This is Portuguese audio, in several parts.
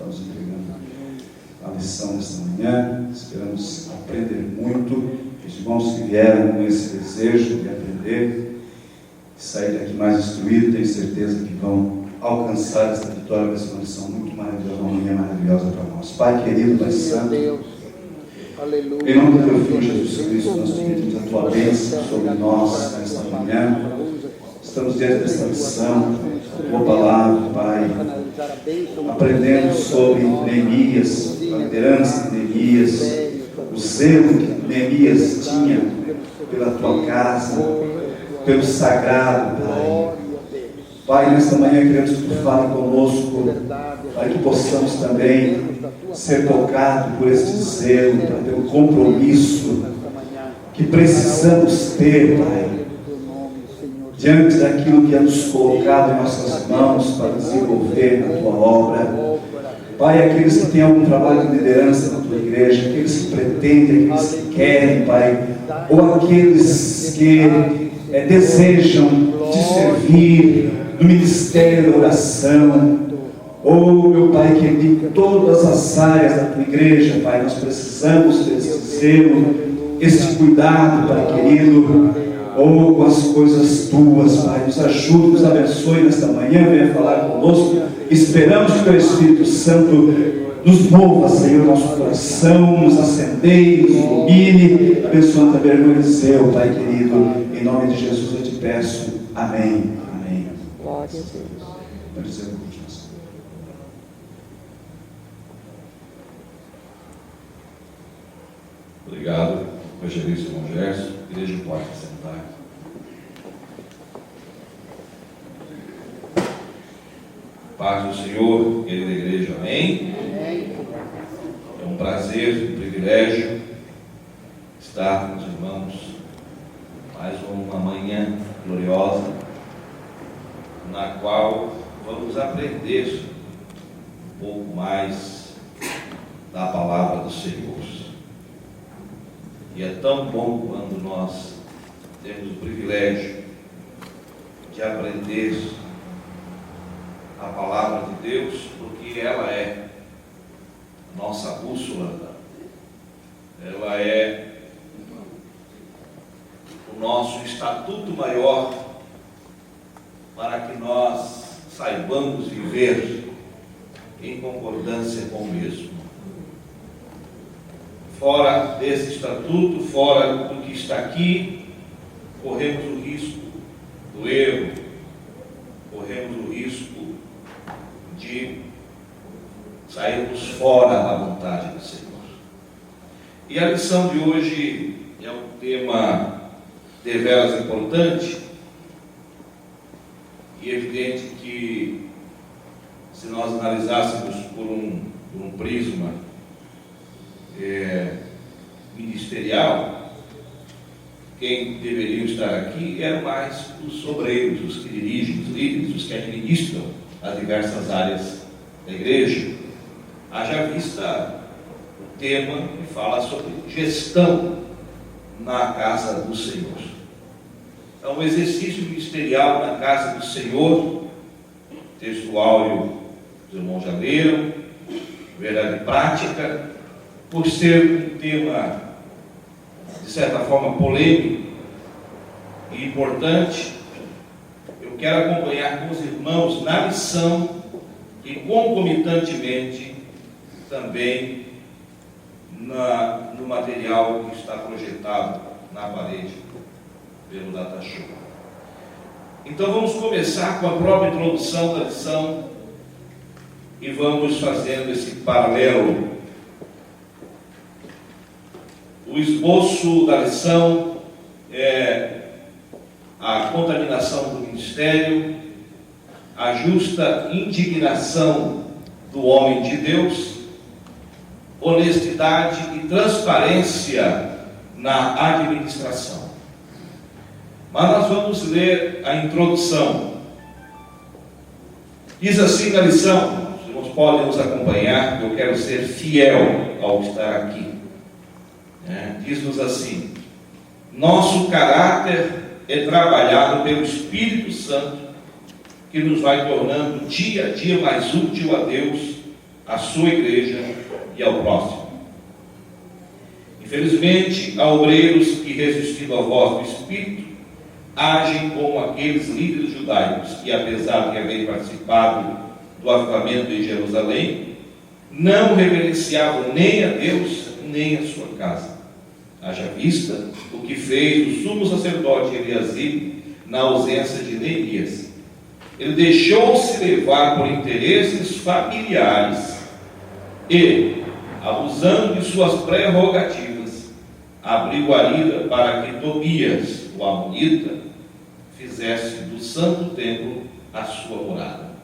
estamos entregando a lição nesta manhã. Esperamos aprender muito. Os irmãos que vieram com esse desejo de aprender, sair daqui mais instruídos, tenho certeza que vão alcançar essa vitória, vai ser uma lição muito maravilhosa, uma manhã maravilhosa para nós. Pai querido, Pai santo, em nome do teu Filho Jesus Cristo, nós pedimos a tua bênção sobre nós nesta manhã. Estamos diante desta lição, a tua palavra, Pai, aprendendo sobre Neemias, a liderança de Neemias, o zelo que Neemias tinha pela tua casa, pelo sagrado, Pai. Pai, nesta manhã queremos que tu fale conosco, Pai, que possamos também ser tocados por este zelo, Pai, pelo compromisso que precisamos ter, Pai, diante daquilo que é nos colocado em nossas mãos para desenvolver na tua obra. Pai, aqueles que têm algum trabalho de liderança na tua igreja, aqueles que pretendem, aqueles que querem, Pai, ou aqueles que desejam te servir no ministério da oração, ou, meu Pai querido, em todas as áreas da tua igreja, Pai, nós precisamos desse zelo, esse cuidado, Pai querido, ou com as coisas tuas, Pai. Nos ajude, nos abençoe nesta manhã, venha falar conosco. Esperamos que o teu Espírito Santo nos mova, Senhor, nosso coração, nos acendeie, nos ilumine, abençoando também a irmã Eliseu, Pai querido, em nome de Jesus eu te peço, amém, amém. Glória a Deus. Obrigado, evangelista irmão Gerson. Igreja pode sentar. Paz do Senhor, querida igreja, amém? É um prazer, um privilégio estar com os irmãos mais uma manhã gloriosa, na qual vamos aprender um pouco mais da palavra do Senhor. E é tão bom quando nós temos o privilégio de aprender a palavra de Deus, porque ela é a nossa bússola, ela é o nosso estatuto maior para que nós saibamos viver em concordância com o mesmo. Fora desse estatuto, fora do que está aqui, corremos o risco do erro, corremos o risco de sairmos fora da vontade do Senhor. E a lição de hoje é um tema deveras importante, e é evidente que, se nós analisássemos por um prisma ministerial, quem deveriam estar aqui eram mais os obreiros, os que dirigem, os líderes, os que administram as diversas áreas da igreja. Haja vista o tema que fala sobre gestão na casa do Senhor. É um exercício ministerial na casa do Senhor, texto áureo os irmãos já leram, verdade prática, por ser um tema, de certa forma, polêmico e importante. Eu quero acompanhar com os irmãos na lição e concomitantemente também no material que está projetado na parede pelo Data Show. Então vamos começar com a própria introdução da lição e vamos fazendo esse paralelo. O esboço da lição é a contaminação do ministério, a justa indignação do homem de Deus, honestidade e transparência na administração. Mas nós vamos ler a introdução. Diz assim na lição, os irmãos podem nos acompanhar, eu quero ser fiel ao estar aqui. Diz-nos assim: nosso caráter é trabalhado pelo Espírito Santo, que nos vai tornando dia a dia mais útil a Deus à sua igreja e ao próximo. Infelizmente, há obreiros que, resistindo à voz do Espírito, agem como aqueles líderes judaicos que, apesar de haverem participado do avivamento em Jerusalém, não reverenciavam nem a Deus, nem a sua casa. Haja vista o que fez o sumo sacerdote Eliasib na ausência de Neemias. Ele deixou-se levar por interesses familiares e, abusando de suas prerrogativas, abriu guarida para que Tobias, o amonita, fizesse do santo templo a sua morada.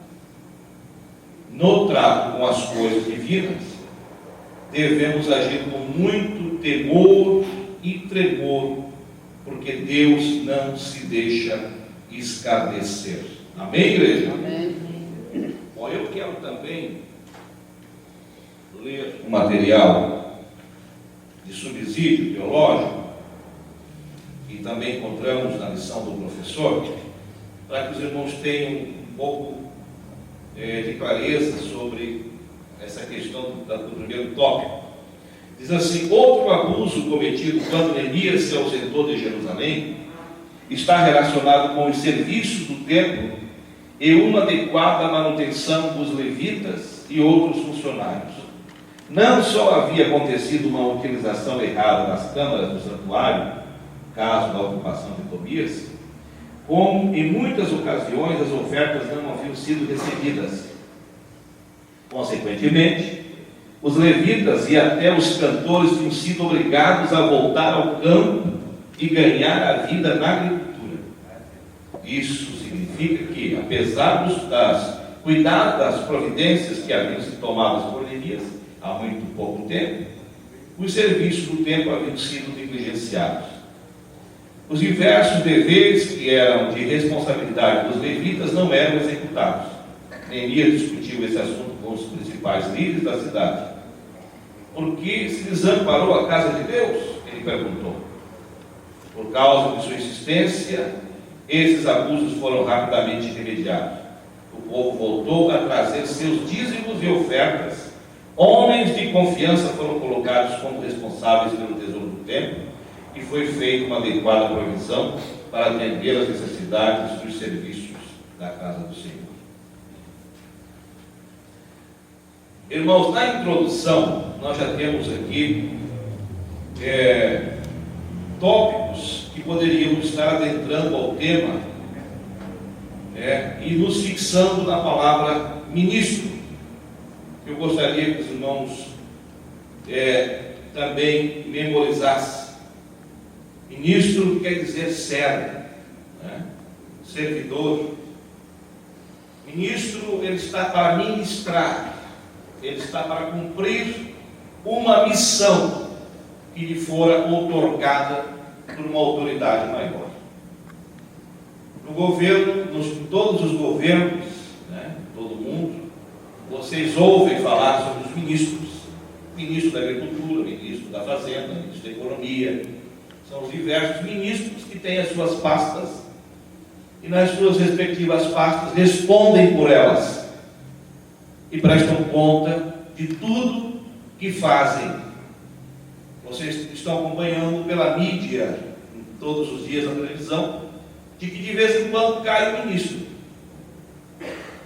No trato com as coisas divinas, devemos agir com muito temor e tremor, porque Deus não se deixa escarnecer. Amém, igreja? Amém. Bom, eu quero também ler um material de subsídio teológico, que também encontramos na lição do professor, para que os irmãos tenham um pouco de clareza sobre essa questão do primeiro tópico. Diz assim: outro abuso cometido quando Neemias se ausentou de Jerusalém está relacionado com os serviços do templo e uma adequada manutenção dos levitas e outros funcionários. Não só havia acontecido uma utilização errada das câmaras do santuário, caso da ocupação de Tobias, como em muitas ocasiões as ofertas não haviam sido recebidas. Consequentemente, os levitas e até os cantores tinham sido obrigados a voltar ao campo e ganhar a vida na agricultura. Isso significa que, apesar cuidar das providências que haviam sido tomadas por Neemias há muito pouco tempo, os serviços do templo haviam sido negligenciados. Os diversos deveres que eram de responsabilidade dos levitas não eram executados. Neemias discutiu esse assunto com os principais líderes da cidade. Por que se desamparou a casa de Deus? Ele perguntou. Por causa de sua insistência, esses abusos foram rapidamente remediados. O povo voltou a trazer seus dízimos e ofertas. Homens de confiança foram colocados como responsáveis pelo tesouro do templo e foi feita uma adequada provisão para atender às necessidades dos serviços da casa do Senhor. Irmãos, na introdução, nós já temos aqui tópicos que poderiam estar adentrando ao tema e nos fixando na palavra ministro. Eu gostaria que os irmãos também memorizassem. Ministro quer dizer servo, servidor. Ministro, ele está para ministrar, ele está para cumprir uma missão que lhe fora outorgada por uma autoridade maior. No governo, em todos os governos, todo mundo, vocês ouvem falar sobre os ministros: ministro da Agricultura, ministro da Fazenda, ministro da Economia. São os diversos ministros que têm as suas pastas e nas suas respectivas pastas respondem por elas e prestam conta de tudo que fazem. Vocês estão acompanhando pela mídia, todos os dias na televisão, de que de vez em quando cai o ministro.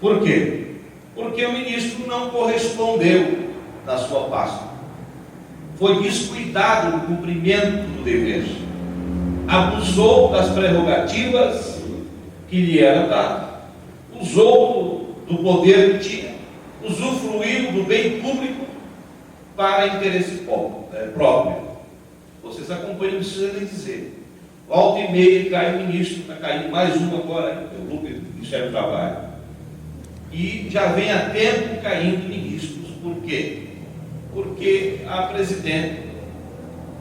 Por quê? Porque o ministro não correspondeu na sua pasta. Foi descuidado no cumprimento do dever. Abusou das prerrogativas que lhe era dado. Usou do poder que tinha. Usufruiu do bem público para interesse próprio. Vocês acompanham, não precisa nem dizer. Volta e meia cai o ministro, está caindo mais um agora, o grupo do Ministério do Trabalho. E já vem há tempo caindo ministros. Por quê? Porque a presidente,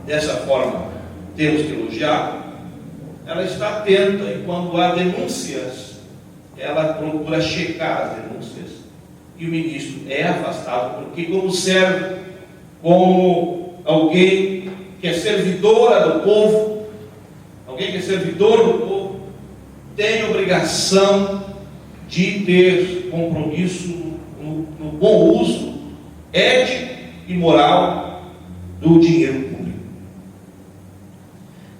dessa forma, temos que elogiar, ela está atenta e quando há denúncias, ela procura checar as denúncias. E o ministro é afastado, porque como servo, como alguém que é servidora do povo, alguém que é servidor do povo, tem obrigação de ter compromisso no bom uso ética e moral do dinheiro público.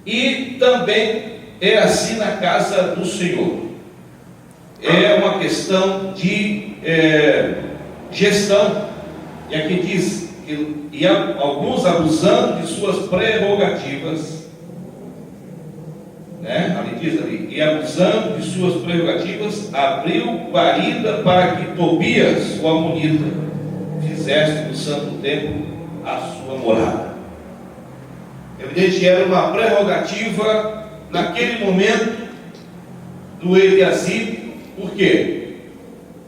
E também é assim na casa do Senhor. É uma questão de gestão. E aqui diz que e alguns abusando de suas prerrogativas, né? Ali diz ali, e abusando de suas prerrogativas, abriu guarida para que Tobias, o amonita, fizesse do santo templo a sua morada. Evidente que era uma prerrogativa naquele momento do Eliasibe. Por quê?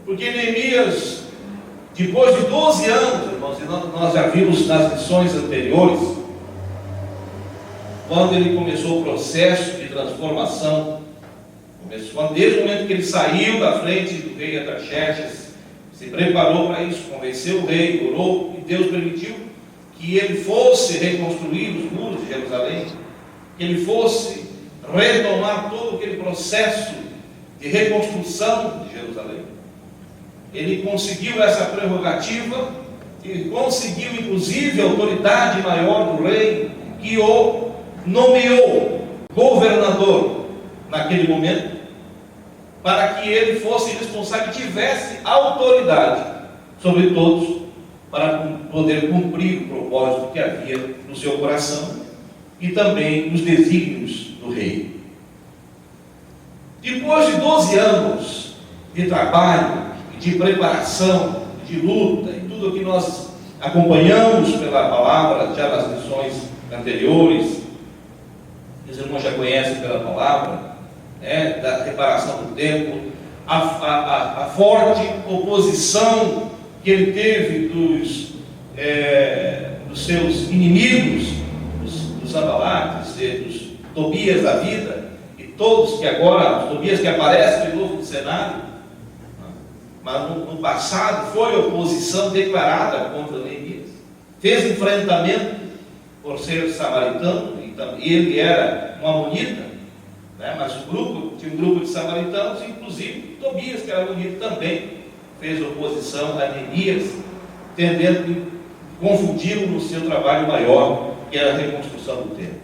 Porque Neemias, depois de 12 anos, irmãos, nós já vimos nas lições anteriores, quando ele começou o processo de transformação, desde o momento que ele saiu da frente do rei Artaxerxes, se preparou para isso, convenceu o rei, orou, e Deus permitiu que ele fosse reconstruir os muros de Jerusalém, que ele fosse retomar todo aquele processo de reconstrução de Jerusalém. Ele conseguiu essa prerrogativa e conseguiu inclusive a autoridade maior do rei, que o nomeou governador naquele momento, para que ele fosse responsável e tivesse autoridade sobre todos, para poder cumprir o propósito que havia no seu coração e também nos desígnios do rei. Depois de 12 anos de trabalho, de preparação, de luta, e tudo o que nós acompanhamos pela palavra, já nas lições anteriores, os irmãos já conhecem pela palavra, da reparação do templo, a forte oposição que ele teve dos seus inimigos, dos Sanbalates, dos Tobias da vida, e todos que agora, os Tobias que aparecem de novo no cenário, mas no passado foi oposição declarada contra Neemias, fez enfrentamento por ser samaritano, e ele era um amonita, né? Mas tinha um grupo de samaritanos, inclusive Tobias, que era amonita, também fez oposição a Neemias, tendendo a confundi-lo no seu trabalho maior, que era a reconstrução do templo.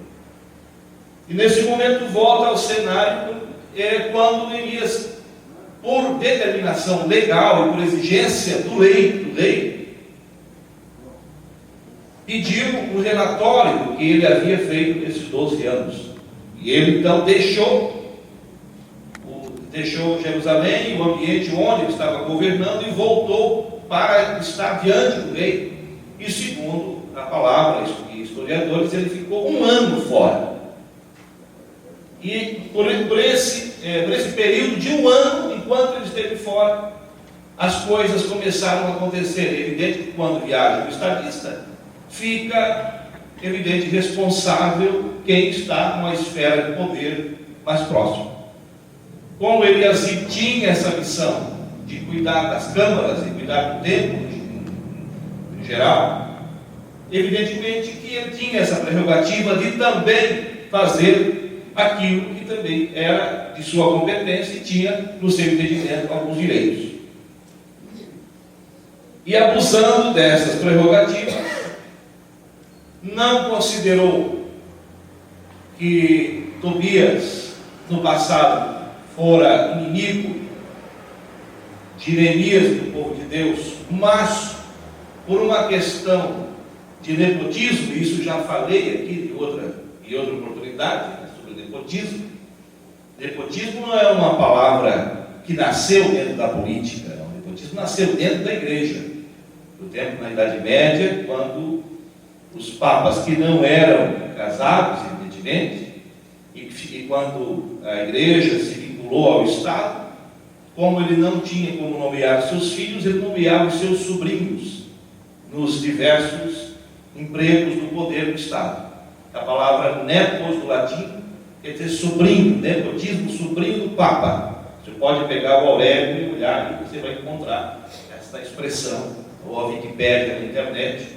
E nesse momento volta ao cenário, quando Neemias, por determinação legal e por exigência do rei, pediu um relatório do que ele havia feito nesses 12 anos. E ele então deixou Jerusalém, o ambiente onde ele estava governando, e voltou para estar diante do rei. E segundo a palavra de historiadores, ele ficou 1 ano fora. E por esse período de 1 ano, enquanto ele esteve fora, as coisas começaram a acontecer. É evidente que quando viaja o estadista, fica evidente responsável quem está numa esfera de poder mais próximo. Como Eliasibe tinha essa missão de cuidar das câmaras e cuidar do templo em geral, evidentemente que ele tinha essa prerrogativa de também fazer aquilo que também era de sua competência e tinha no seu entendimento alguns direitos. E abusando dessas prerrogativas, não considerou que Tobias no passado fora inimigo de Neemias, do povo de Deus, mas por uma questão de nepotismo, e isso já falei aqui em outra oportunidade, né, sobre nepotismo. Nepotismo não é uma palavra que nasceu dentro da política, não. Nepotismo nasceu dentro da igreja, no tempo, na Idade Média, quando os papas que não eram casados, evidentemente, e quando a igreja se vinculou ao Estado, como ele não tinha como nomear seus filhos, ele nomeava os seus sobrinhos nos diversos empregos do poder do Estado. A palavra nepos do latim quer dizer sobrinho, nepotismo, sobrinho do Papa. Você pode pegar o Aurélio e olhar e você vai encontrar essa expressão, ou a Wikipédia na internet,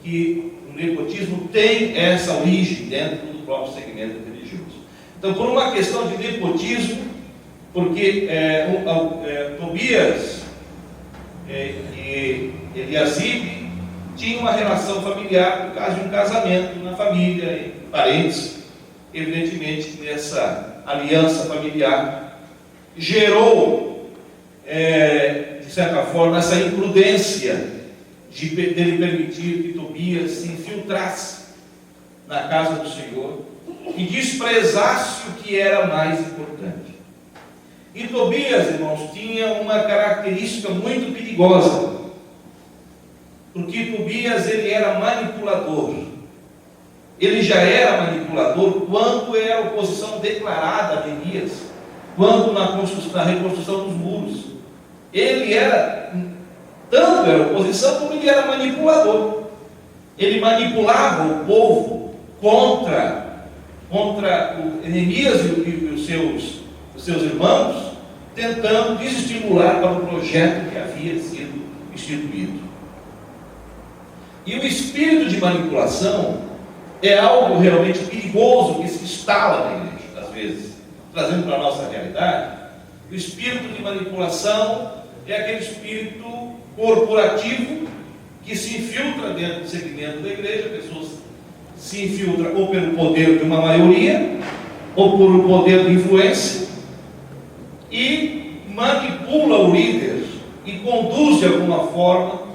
que o nepotismo tem essa origem dentro do próprio segmento religioso. Então, por uma questão de nepotismo, porque Tobias e Eliasibe tinha uma relação familiar, por causa de um casamento na família, parentes, evidentemente nessa aliança familiar, gerou, de certa forma, essa imprudência dele permitir que Tobias se infiltrasse na casa do Senhor e desprezasse o que era mais importante. E Tobias, irmãos, tinha uma característica muito perigosa, porque Tobias ele era manipulador. Ele já era manipulador quando era oposição declarada a Neemias, quando na reconstrução dos muros. Ele era, tanto era oposição, como ele era manipulador. Ele manipulava o povo contra o Neemias e os seus irmãos, tentando desestimular para o projeto que havia sido instituído. E o espírito de manipulação é algo realmente perigoso que se instala na igreja, às vezes, trazendo para a nossa realidade. O espírito de manipulação é aquele espírito corporativo que se infiltra dentro do segmento da igreja. Pessoas se infiltram ou pelo poder de uma maioria, ou por um poder de influência, e manipula o líder e conduz de alguma forma,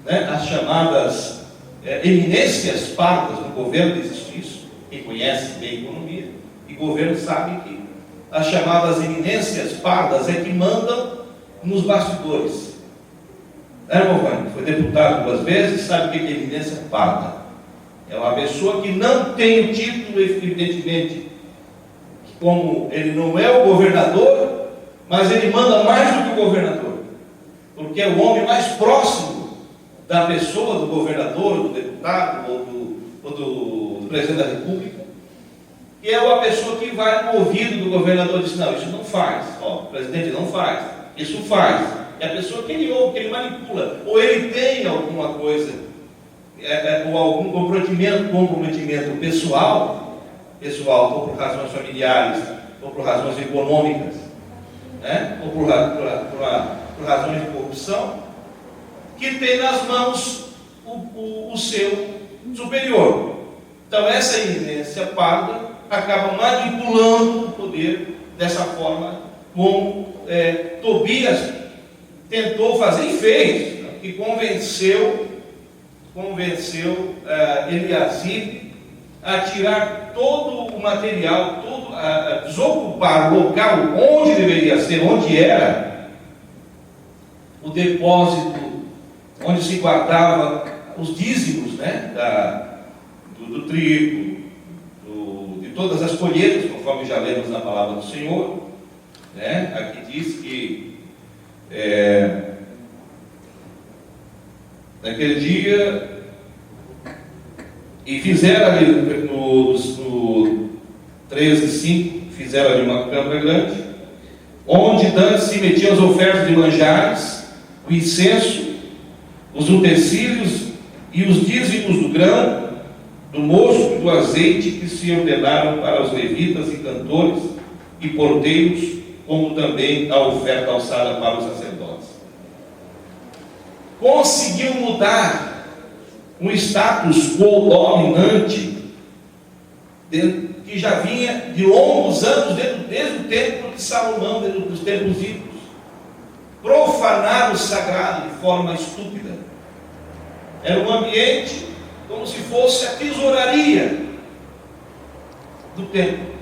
as chamadas eminências pardas no governo. Existe isso. Quem conhece bem a economia e governo sabe que as chamadas eminências pardas é que mandam nos bastidores. Irmão Vânia, foi deputado 2 vezes, sabe o que é eminência parda? É uma pessoa que não tem o título, evidentemente, como ele não é o governador, mas ele manda mais do que o governador, porque é o homem mais próximo da pessoa do governador, do deputado ou do presidente da república, e é uma pessoa que vai no ouvido do governador e diz: não, isso não faz, o presidente não faz, isso faz. É a pessoa que ele ouve, que ele manipula, ou ele tem alguma coisa, ou algum comprometimento pessoal, ou por razões familiares, ou por razões econômicas, ou por razões de corrupção, que tem nas mãos o seu superior. Então essa eminência parda acaba manipulando o poder dessa forma, como Tobias tentou fazer e fez, e convenceu Eliasib a tirar todo o material, a desocupar o local onde deveria ser, onde era o depósito, onde se guardava os dízimos, do trigo, de todas as colheitas, conforme já lemos na palavra do Senhor. Aqui diz que naquele dia, e fizeram ali no 13:5, fizeram ali uma câmara grande, onde dantes se metiam as ofertas de manjares, o incenso, os utensílios e os dízimos do grão, do mosto e do azeite, que se ordenaram para os levitas e cantores e porteiros, como também a oferta alçada para os sacerdotes. Conseguiu mudar um status quo dominante que já vinha de longos anos, desde o tempo de Salomão, desde os tempos ídolos. Profanar o sagrado de forma estúpida. Era um ambiente como se fosse a tesouraria do templo.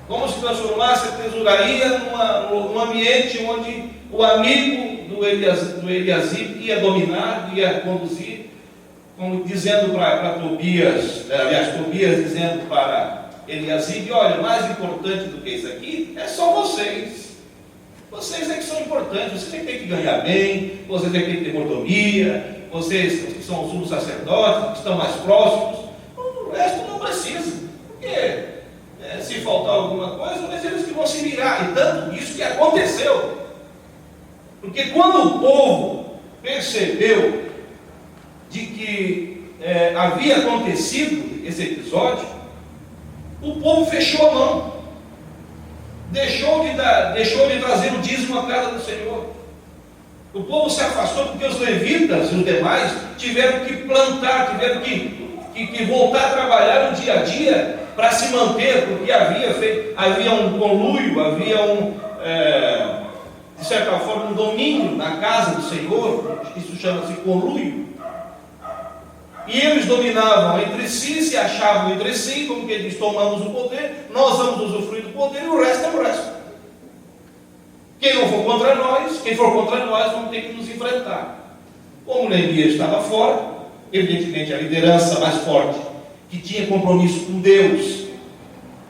Como se transformasse a tesouraria num ambiente onde o amigo do Eliasib ia dominar, ia conduzir, como dizendo para Tobias, Tobias dizendo para Eliasib: olha, mais importante do que isso aqui é só vocês. Vocês é que são importantes, vocês é que têm que ganhar bem, vocês é que têm que ter mordomia, vocês que são os sumos sacerdotes, que estão mais próximos, o resto não precisa, porque se faltar alguma coisa, mas eles que vão se virar. E tanto isso que aconteceu, porque quando o povo percebeu de que havia acontecido esse episódio, o povo fechou a mão, deixou de trazer o dízimo à casa do Senhor, O povo se afastou porque os levitas e os demais tiveram que plantar, tiveram que voltar a trabalhar no dia a dia para se manter, porque havia um conluio, havia de certa forma, um domínio na casa do Senhor. Isso chama-se conluio. E eles dominavam entre si, se achavam entre si, como que diz, tomamos o poder, nós vamos usufruir do poder e o resto é o resto. Quem não for contra nós, quem for contra nós, vamos ter que nos enfrentar. Como Neemias estava fora, evidentemente a liderança mais forte, que tinha compromisso com Deus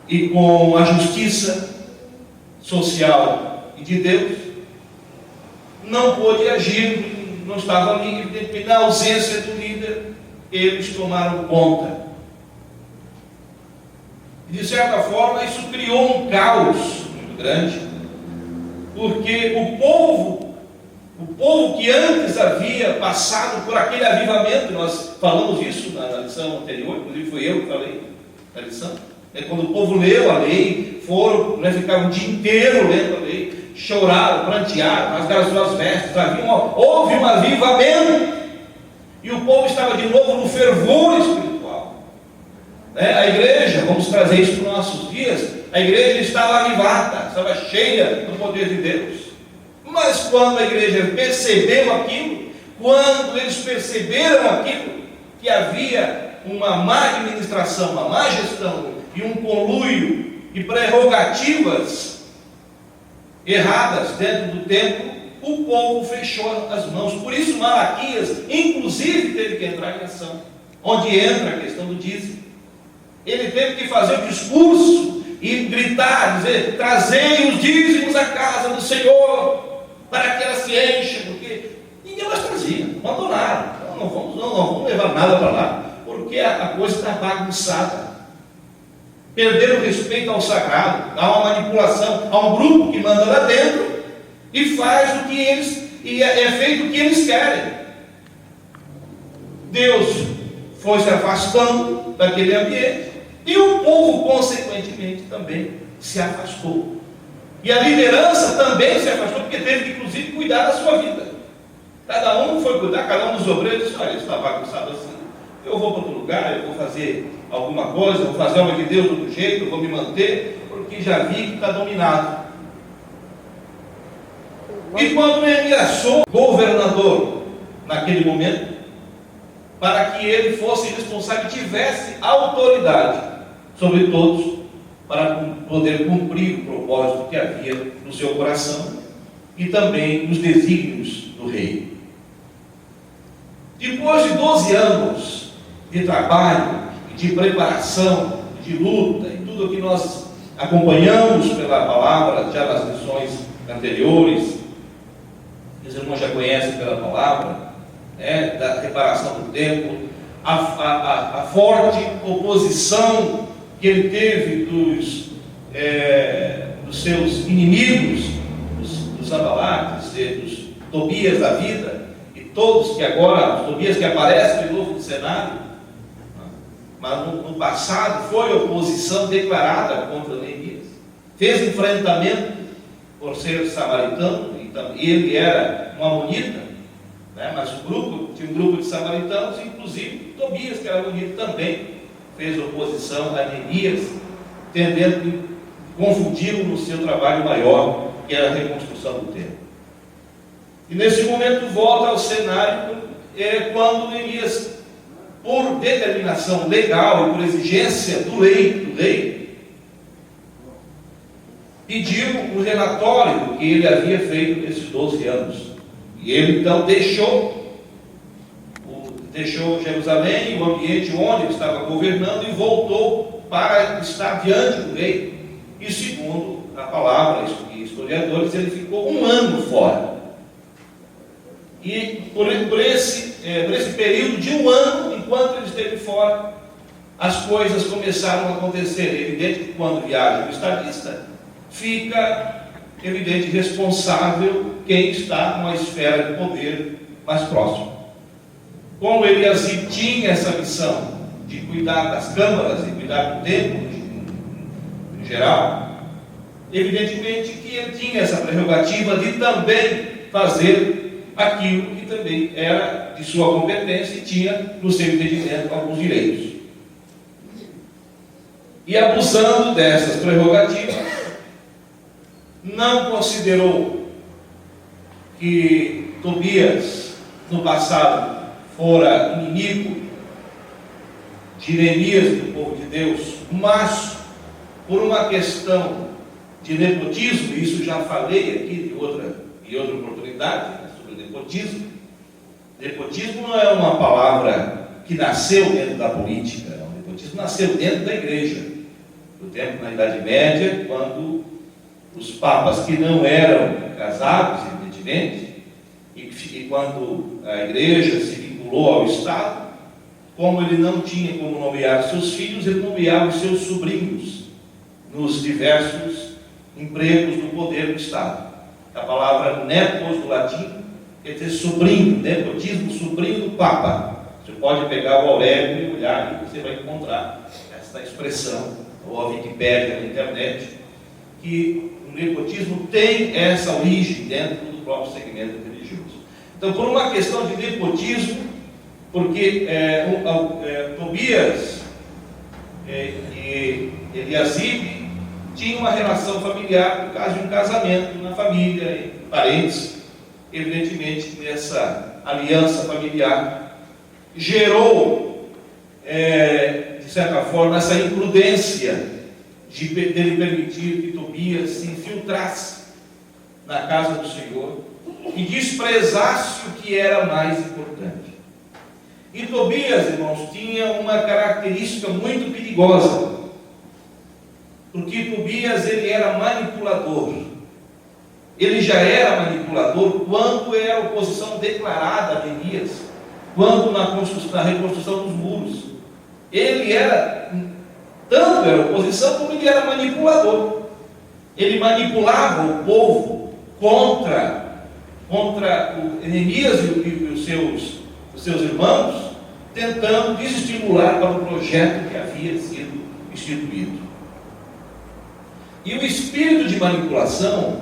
e com a justiça social e de Deus, não pôde agir, não estava ali, evidentemente, na ausência do líder, eles tomaram conta. E de certa forma isso criou um caos muito grande, porque o povo que antes havia passado por aquele avivamento, nós falamos isso na lição anterior, inclusive foi eu que falei na lição, quando o povo leu a lei, ficavam o dia inteiro lendo a lei, choraram, prantearam, rasgaram as suas vestes, houve um avivamento, e o povo estava de novo no fervor espiritual. A igreja, vamos trazer isso para os nossos dias, a igreja estava avivada, estava cheia do poder de Deus. Mas quando a igreja percebeu aquilo, quando eles perceberam aquilo, que havia uma má administração, uma má gestão e um conluio e prerrogativas erradas dentro do templo, o povo fechou as mãos. Por isso Malaquias, inclusive, teve que entrar em ação, onde entra a questão do dízimo. Ele teve que fazer o discurso e gritar, dizer: trazei os dízimos à casa do Senhor, para que ela se encha, porque ninguém mais trazia, abandonaram. Não vamos levar nada para lá, porque a coisa está bagunçada. Perderam o respeito ao sagrado, há uma manipulação, há um grupo que manda lá dentro e faz o que eles, e é feito o que eles querem. Deus foi se afastando daquele ambiente, e o povo, consequentemente, também se afastou. E a liderança também se afastou, porque teve que, inclusive, cuidar da sua vida. Cada um foi cuidar, cada um dos obreiros disse: olha, isso está bagunçado assim, eu vou para outro lugar, eu vou fazer alguma coisa, vou fazer algo de Deus do outro jeito, eu vou me manter, porque já vi que está dominado. E quando Neemias achou governador naquele momento, para que ele fosse responsável e tivesse autoridade sobre todos, para poder cumprir o propósito que havia no seu coração e também nos desígnios do rei. Depois de 12 anos de trabalho, de preparação, de luta, e tudo o que nós acompanhamos pela palavra, já nas lições anteriores, os irmãos já conhecem pela palavra, da reparação do templo, a forte oposição que ele teve dos seus inimigos, dos Sanbalates, dos Tobias da vida, e todos que agora, os Tobias que aparecem de novo no cenário, mas no passado foi oposição declarada contra Neemias, fez enfrentamento por ser samaritano, e ele era um amonita, mas tinha um grupo de samaritanos, inclusive Tobias, que era amonita, também fez oposição a Neemias, tendendo a confundi-lo no seu trabalho maior, que era a reconstrução do templo. E nesse momento volta ao cenário, quando Neemias, por determinação legal e por exigência do rei, pediu um relatório do que ele havia feito nesses 12 anos. E ele então deixou Jerusalém, o ambiente onde ele estava governando, e voltou para estar diante do rei. E segundo a palavra de historiadores, ele ficou 1 ano fora. E por esse período de 1 ano, enquanto ele esteve fora, as coisas começaram a acontecer. É evidente que quando viaja o estadista, fica evidente responsável quem está com a esfera de poder mais próxima. Como Eliasib tinha essa missão de cuidar das câmaras e cuidar do templo em geral, evidentemente que ele tinha essa prerrogativa de também fazer aquilo que também era de sua competência e tinha, no seu entendimento, alguns direitos. E abusando dessas prerrogativas, não considerou que Tobias, no passado, fora inimigo de Neemias, do povo de Deus, mas por uma questão de nepotismo, e isso já falei aqui em outra oportunidade, né, sobre nepotismo. Nepotismo não é uma palavra que nasceu dentro da política, não. O nepotismo nasceu dentro da igreja, no tempo, na Idade Média, quando os papas que não eram casados, evidentemente, e quando a igreja se vinculou ao Estado, como ele não tinha como nomear seus filhos, ele nomeava os seus sobrinhos nos diversos empregos do poder do Estado. A palavra nepos, do latim, quer dizer sobrinho, nepotismo, sobrinho do Papa. Você pode pegar o Aurélio e olhar e você vai encontrar essa expressão, ou a Wikipédia na internet, que o nepotismo tem essa origem dentro do próprio segmento religioso. Então, por uma questão de nepotismo, porque Tobias e Eliasibe tinham uma relação familiar, por causa de um casamento na família, parentes, evidentemente, nessa aliança familiar, gerou, de certa forma, essa imprudência dele permitir que Tobias se infiltrasse na casa do Senhor e desprezasse o que era mais importante. E Tobias, irmãos, tinha uma característica muito perigosa, porque Tobias ele era manipulador. Ele já era manipulador quando era oposição declarada a Neemias, quando na reconstrução dos muros. Ele era, tanto era oposição, como ele era manipulador. Ele manipulava o povo contra o Neemias e os seus irmãos, tentando desestimular para o projeto que havia sido instituído. E o espírito de manipulação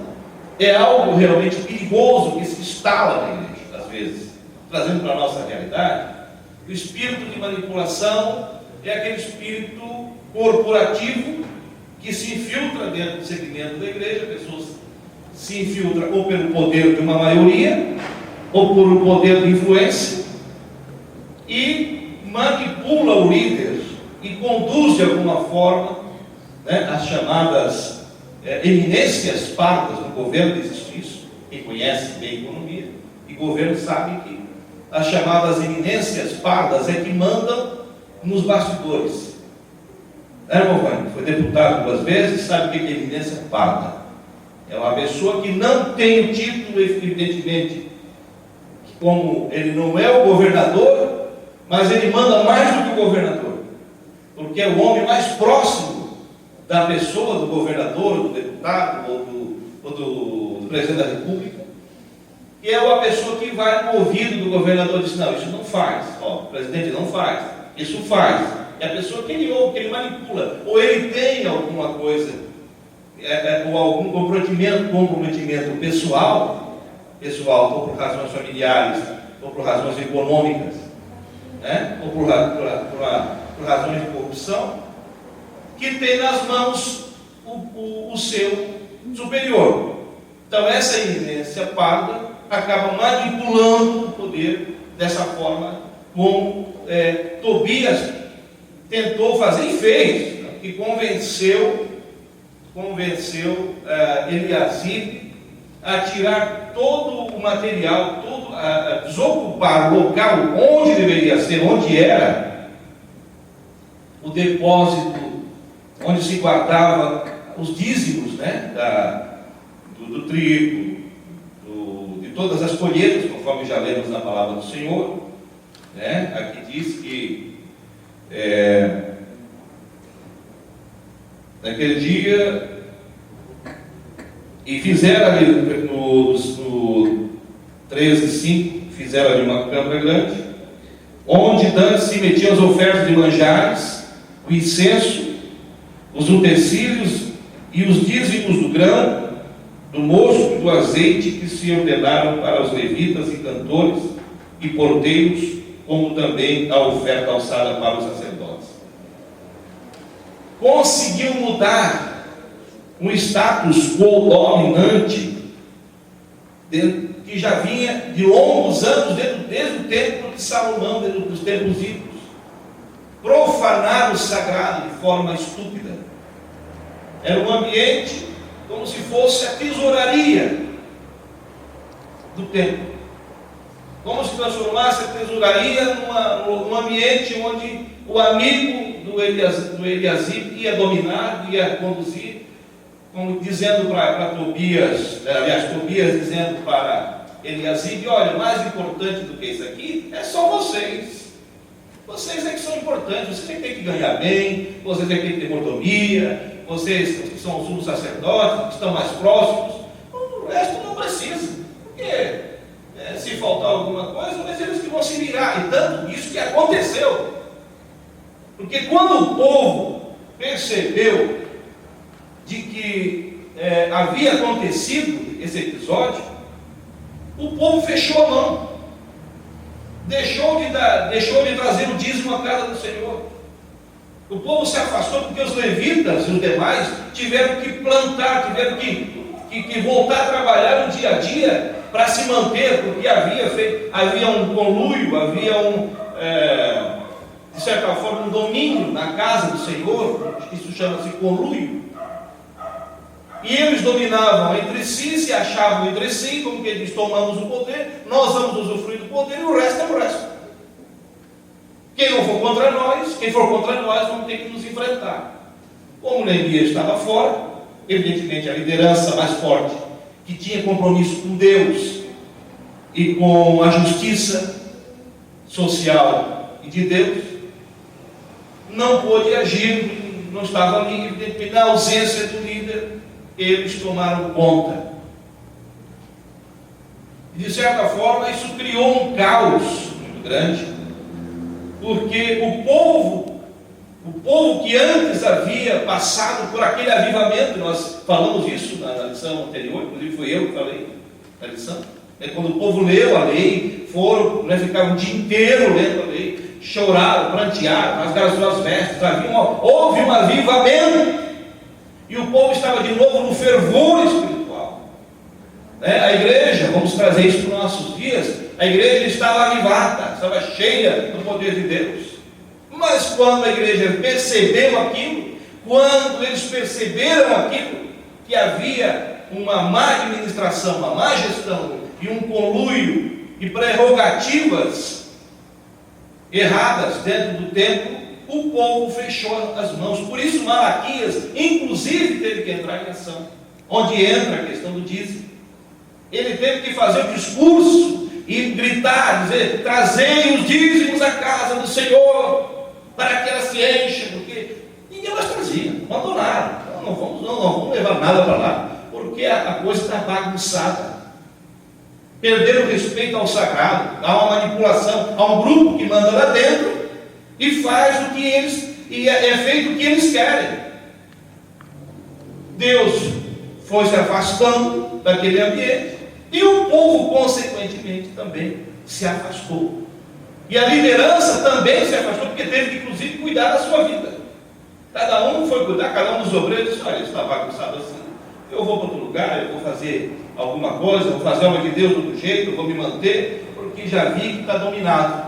é algo realmente perigoso que se instala na igreja, às vezes, trazendo para a nossa realidade. O espírito de manipulação é aquele espírito corporativo que se infiltra dentro do segmento da igreja. Pessoas se infiltram ou pelo poder de uma maioria, ou por um poder de influência, e manipula o líder e conduz de alguma forma, né, as chamadas eminências pardas no governo. Existe isso. Quem conhece bem economia e governo sabe que as chamadas eminências pardas é que mandam nos bastidores. Irmão Vânia, foi deputado 2 vezes, sabe o que é eminência parda? É uma pessoa que não tem o título, evidentemente, como ele não é o governador, mas ele manda mais do que o governador, porque é o homem mais próximo da pessoa, do governador, do deputado, ou do presidente da República, que é uma pessoa que vai no ouvido do governador e diz: não, isso não faz, o presidente não faz, isso faz. É a pessoa que ele ouve, que ele manipula, ou ele tem alguma coisa, ou algum comprometimento pessoal, ou por razões familiares, ou por razões econômicas, né? Ou por razões de corrupção, que tem nas mãos o seu superior. Então essa eminência parda acaba manipulando o poder dessa forma, como Tobias tentou fazer e fez, né? Que convenceu Eliasibe a tirar todo o material, a desocupar o local onde deveria ser, onde era o depósito, onde se guardava os dízimos, né, do trigo, de todas as colheitas, conforme já lemos na palavra do Senhor, né? Aqui diz que naquele dia, e fizeram ali no 13:5, fizeram ali uma câmara grande, onde dantes se metiam as ofertas de manjares, o incenso, os utensílios e os dízimos do grão, do mosto e do azeite que se ordenaram para os levitas e cantores e porteiros, como também a oferta alçada para os sacerdotes. Conseguiu mudar um status quo dominante que já vinha de longos anos, desde o tempo de Salomão, desde os tempos ídolos. Profanar o sagrado de forma estúpida. Era um ambiente como se fosse a tesouraria do templo. Como se transformasse a tesouraria num ambiente onde o amigo do Eliasib ia dominar, ia conduzir, como dizendo para Tobias, Tobias dizendo para Eliasib: olha, mais importante do que isso aqui é só vocês. Vocês é que são importantes, vocês é que têm que ganhar bem, vocês é que têm que ter mordomia, vocês que são os sumos sacerdotes, que estão mais próximos, o resto não precisa, porque se faltar alguma coisa, mas eles que vão se virar. E tanto isso que aconteceu, porque quando o povo percebeu de que havia acontecido esse episódio, o povo fechou a mão, deixou de trazer o dízimo à casa do Senhor. O povo se afastou porque os levitas e os demais tiveram que plantar, tiveram que voltar a trabalhar no dia a dia para se manter, porque havia um conluio, havia de certa forma um domínio na casa do Senhor, isso chama-se conluio. E eles dominavam entre si, se achavam entre si, como que eles: tomamos o poder, nós vamos usufruir do poder, e o resto é o resto. Quem não for contra nós, quem for contra nós, vamos ter que nos enfrentar. Como Neemias estava fora, evidentemente a liderança mais forte, que tinha compromisso com Deus e com a justiça social e de Deus, não pôde agir, não estava ali, evidentemente, na ausência do líder. Eles tomaram conta. E de certa forma isso criou um caos muito grande, porque o povo que antes havia passado por aquele avivamento, nós falamos isso na lição anterior, inclusive foi eu que falei na lição, quando o povo leu a lei, ficavam o dia inteiro lendo a lei, choraram, prantearam, rasgaram as suas vestes, houve um avivamento. E o povo estava de novo no fervor espiritual. A igreja, vamos trazer isso para os nossos dias, a igreja estava avivada, estava cheia do poder de Deus. Mas quando a igreja percebeu aquilo, quando eles perceberam aquilo, que havia uma má administração, uma má gestão e um conluio e prerrogativas erradas dentro do templo, o povo fechou as mãos. Por isso Malaquias, inclusive, teve que entrar em ação, onde entra a questão do dízimo. Ele teve que fazer o discurso e gritar, dizer: trazei os dízimos à casa do Senhor, para que ela se encha, porque ninguém mais trazia, abandonaram. Não vamos levar nada para lá, porque a coisa está bagunçada. Perderam o respeito ao sagrado, há uma manipulação, há um grupo que manda lá dentro e faz o que é feito o que eles querem. Deus foi se afastando daquele ambiente e o povo, consequentemente, também se afastou. E a liderança também se afastou, porque teve que, inclusive, cuidar da sua vida. Cada um foi cuidar, cada um dos obreiros disse: olha, isso está bagunçado assim, eu vou para outro lugar, eu vou fazer alguma coisa, vou fazer algo de Deus de outro jeito, eu vou me manter, porque já vi que está dominado.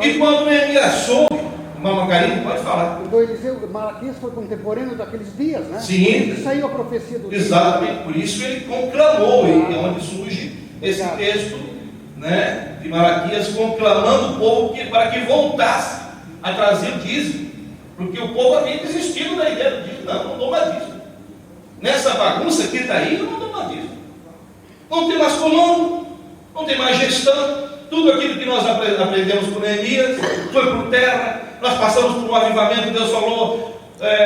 E quando Neemias soube, Mama Karine, pode falar. O do Eliseu, Malaquias foi contemporâneo daqueles dias, né? Sim. E saiu a profecia do exatamente, por isso ele conclamou, e é onde surge esse texto, né, de Malaquias, conclamando o povo para que voltasse a trazer o dízimo, porque o povo havia desistido da ideia do dízimo. Não dou mais dízimo. Nessa bagunça que está aí, eu não dou mais dízimo. Não tem mais comando, não tem mais gestão. Tudo aquilo que nós aprendemos com Neemias foi por terra. Nós passamos por um avivamento. Deus falou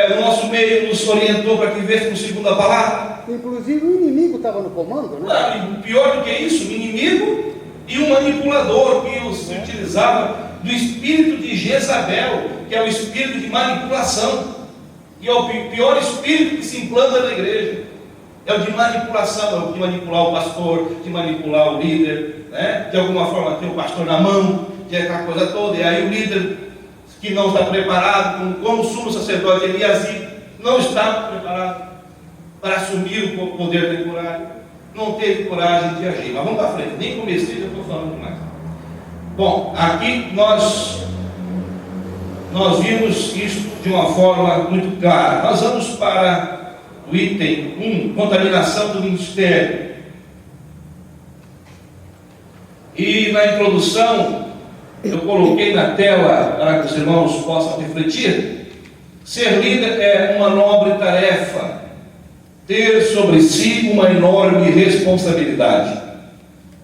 no nosso meio, nos orientou para que vêssemos segundo a palavra. Inclusive o inimigo estava no comando, né? Não, pior do que isso, o inimigo e um manipulador que se utilizava do espírito de Jezabel, que é o espírito de manipulação. E é o pior espírito que se implanta na igreja. É o de manipulação, é o de manipular o pastor, de manipular o líder, né? De alguma forma ter o pastor na mão, de aquela coisa toda. E aí o líder que não está preparado, como o sumo sacerdote Eliasib, não está preparado para assumir o poder temporário, não teve coragem de agir. Mas vamos para frente, nem comecei, já estou falando demais. Bom, aqui nós vimos isso de uma forma muito clara. Nós vamos para o item 1, contaminação do ministério. E na introdução, eu coloquei na tela para que os irmãos possam refletir. Ser líder é uma nobre tarefa, ter sobre si uma enorme responsabilidade,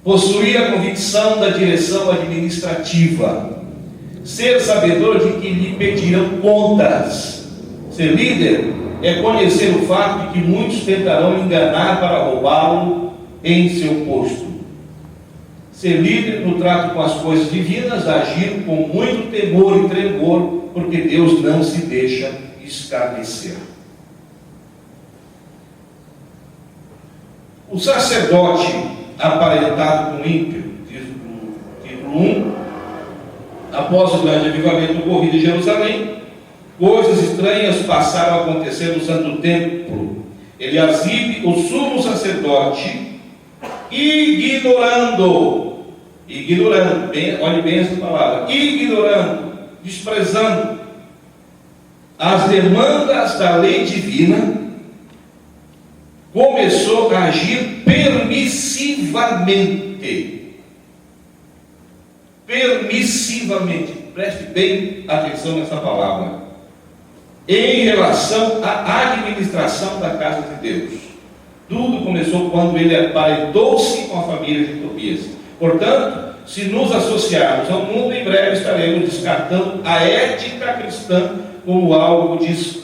possuir a convicção da direção administrativa, ser sabedor de que lhe pedirão contas. Ser líder é conhecer o fato de que muitos tentarão enganar para roubá-lo em seu posto. Ser líder no trato com as coisas divinas, agir com muito temor e tremor, porque Deus não se deixa escarnecer. O sacerdote aparentado com ímpio, diz o título 1, após o grande avivamento ocorrido em Jerusalém, coisas estranhas passaram a acontecer no Santo Templo. Eliasib, o sumo sacerdote, ignorando, olhe bem essa palavra, ignorando, desprezando as demandas da lei divina, começou a agir permissivamente. Preste bem atenção nessa palavra. Em relação à administração da casa de Deus. Tudo começou quando ele aparentou-se com a família de Tobias. Portanto, se nos associarmos ao mundo, em breve estaremos descartando a ética cristã como algo de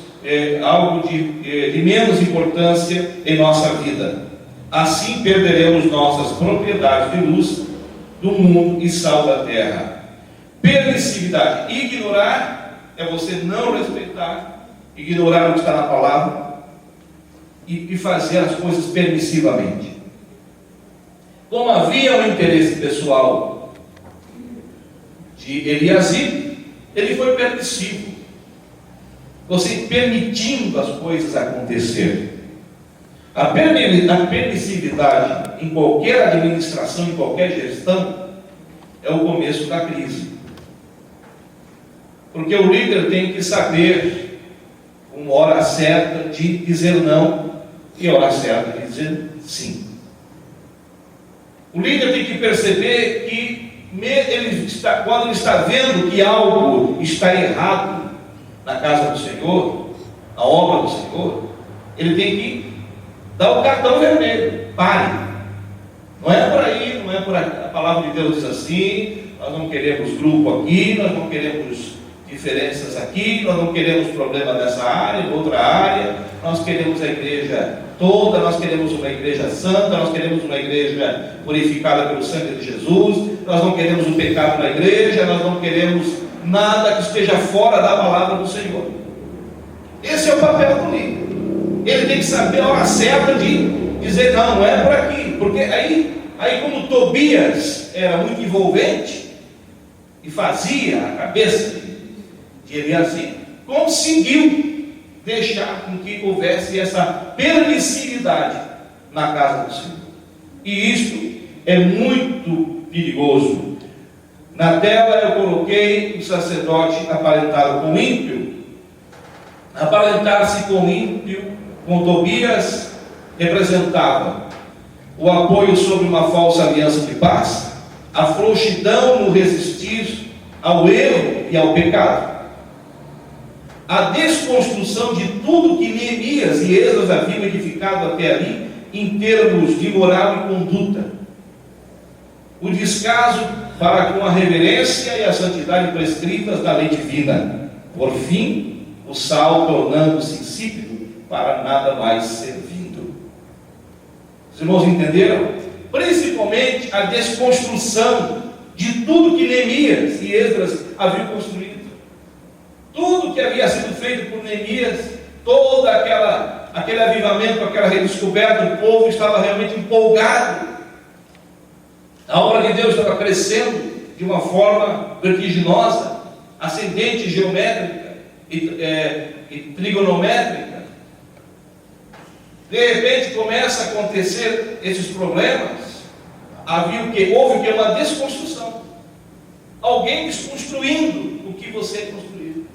menos importância em nossa vida. Assim perderemos nossas propriedades de luz do mundo e sal da terra. Permissividade. Ignorar é você não respeitar, ignorar o que está na palavra e fazer as coisas permissivamente. Como havia um interesse pessoal de Eliasib, ele foi permissivo. Você permitindo as coisas acontecerem. A permissividade em qualquer administração, em qualquer gestão, é o começo da crise. Porque o líder tem que saber uma hora certa de dizer não e a hora certa de dizer sim. O líder tem que perceber que quando ele está vendo que algo está errado na casa do Senhor, na obra do Senhor, ele tem que dar o cartão vermelho. Pare. Não é por aí, não é por aí. A palavra de Deus diz assim: nós não queremos grupo aqui, nós não queremos diferenças aqui, nós não queremos problema nessa área, outra área, nós queremos a igreja toda, nós queremos uma igreja santa, nós queremos uma igreja purificada pelo sangue de Jesus, nós não queremos o pecado na igreja, nós não queremos nada que esteja fora da palavra do Senhor. Esse é o papel do líder. Ele tem que saber a hora certa de dizer não é por aqui, porque aí como Tobias era muito envolvente e fazia a cabeça de Eliasib, conseguiu deixar com que houvesse essa permissividade na casa do Senhor. E isto é muito perigoso. Na tela eu coloquei o sacerdote aparentado com ímpio. Aparentar-se com ímpio, com Tobias, representava o apoio sobre uma falsa aliança de paz, a frouxidão no resistir ao erro e ao pecado, a desconstrução de tudo que Neemias e Esdras haviam edificado até ali, em termos de moral e conduta, o descaso para com a reverência e a santidade prescritas da lei divina, por fim, o sal tornando-se insípido para nada mais servindo. Os irmãos entenderam? Principalmente a desconstrução de tudo que Neemias e Esdras haviam construído. Tudo que havia sido feito por Neemias, todo aquele avivamento, aquela redescoberta, o povo estava realmente empolgado. A obra de Deus estava crescendo de uma forma vertiginosa, ascendente, geométrica e trigonométrica. De repente começa a acontecer esses problemas. Houve uma desconstrução. Alguém desconstruindo o que você construiu.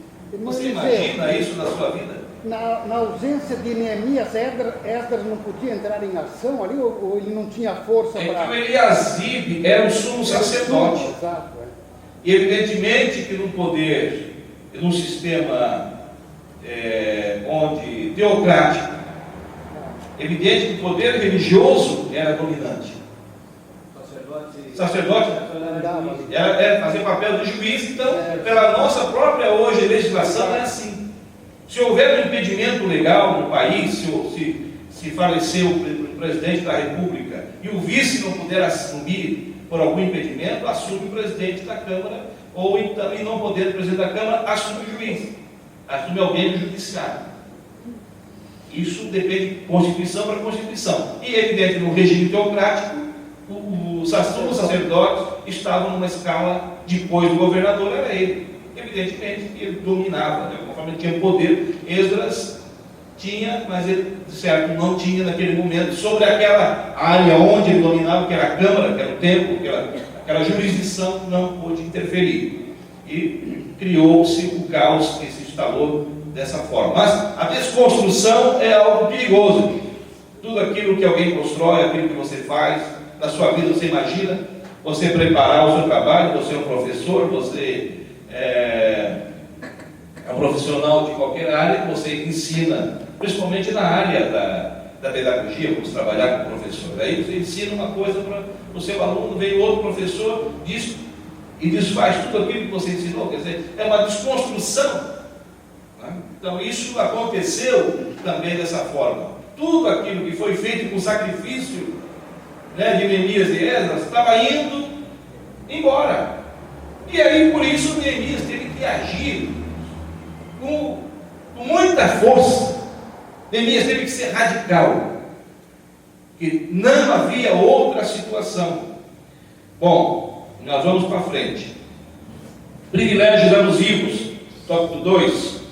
Você imagina isso na sua vida? Na ausência de Neemias, Esdras não podia entrar em ação ali, ou ele não tinha força para... Que o Eliasibe era o sumo sacerdote. Exato, E evidentemente que num poder, num sistema teocrático, evidente que o poder religioso era dominante. Sacerdote era fazer papel de juiz. Então, pela nossa própria hoje legislação é assim. Se houver um impedimento legal no país, se faleceu o presidente da República e o vice não puder assumir por algum impedimento, assume o presidente da Câmara, ou então, e não poder o presidente da Câmara, assume o juiz, assume alguém do judiciário. Isso depende de Constituição para Constituição. E evidente, no regime teocrático, os sacerdotes estavam numa escala, depois do governador era ele. Evidentemente que ele dominava, conforme ele tinha poder. Esdras tinha, mas ele, de certo, não tinha naquele momento, sobre aquela área onde ele dominava, que era a Câmara, que era o templo, aquela jurisdição, não pôde interferir. E criou-se o caos que se instalou dessa forma. Mas a desconstrução é algo perigoso. Tudo aquilo que alguém constrói, aquilo que você faz, na sua vida você imagina, você preparar o seu trabalho, você é um professor, você é um profissional de qualquer área, você ensina, principalmente na área da pedagogia, vamos trabalhar com o professor. Aí você ensina uma coisa para o seu aluno, vem outro professor, diz e desfaz tudo aquilo que você ensinou. Quer dizer, é uma desconstrução. Então isso aconteceu também dessa forma. Tudo aquilo que foi feito com sacrifício, de Neemias e Esdras estava indo embora. E aí por isso Neemias teve que agir com muita força. Neemias teve que ser radical, porque não havia outra situação. Bom, nós vamos para frente. Privilégios abusivos, tópico 2.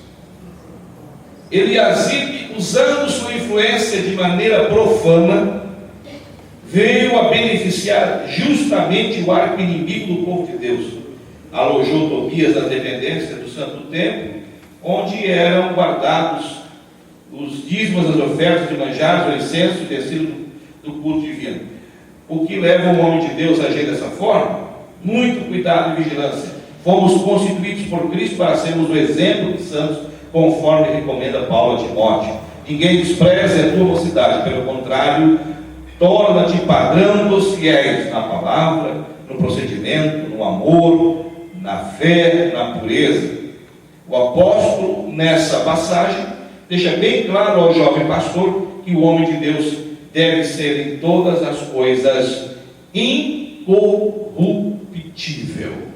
Eliasibe, usando sua influência de maneira profana, veio a beneficiar justamente o arco inimigo do povo de Deus. Alojou Tobias na dependência do Santo Templo, onde eram guardados os dízimos, as ofertas de manjares, o incenso e tecido do culto divino. O que leva um homem de Deus a agir dessa forma? Muito cuidado e vigilância. Fomos constituídos por Cristo para sermos o exemplo de santos, conforme recomenda Paulo a Timóteo. Ninguém despreze a tua mocidade, pelo contrário, torna-te padrão dos fiéis na palavra, no procedimento, no amor, na fé, na pureza. O apóstolo, nessa passagem, deixa bem claro ao jovem pastor que o homem de Deus deve ser em todas as coisas incorruptível.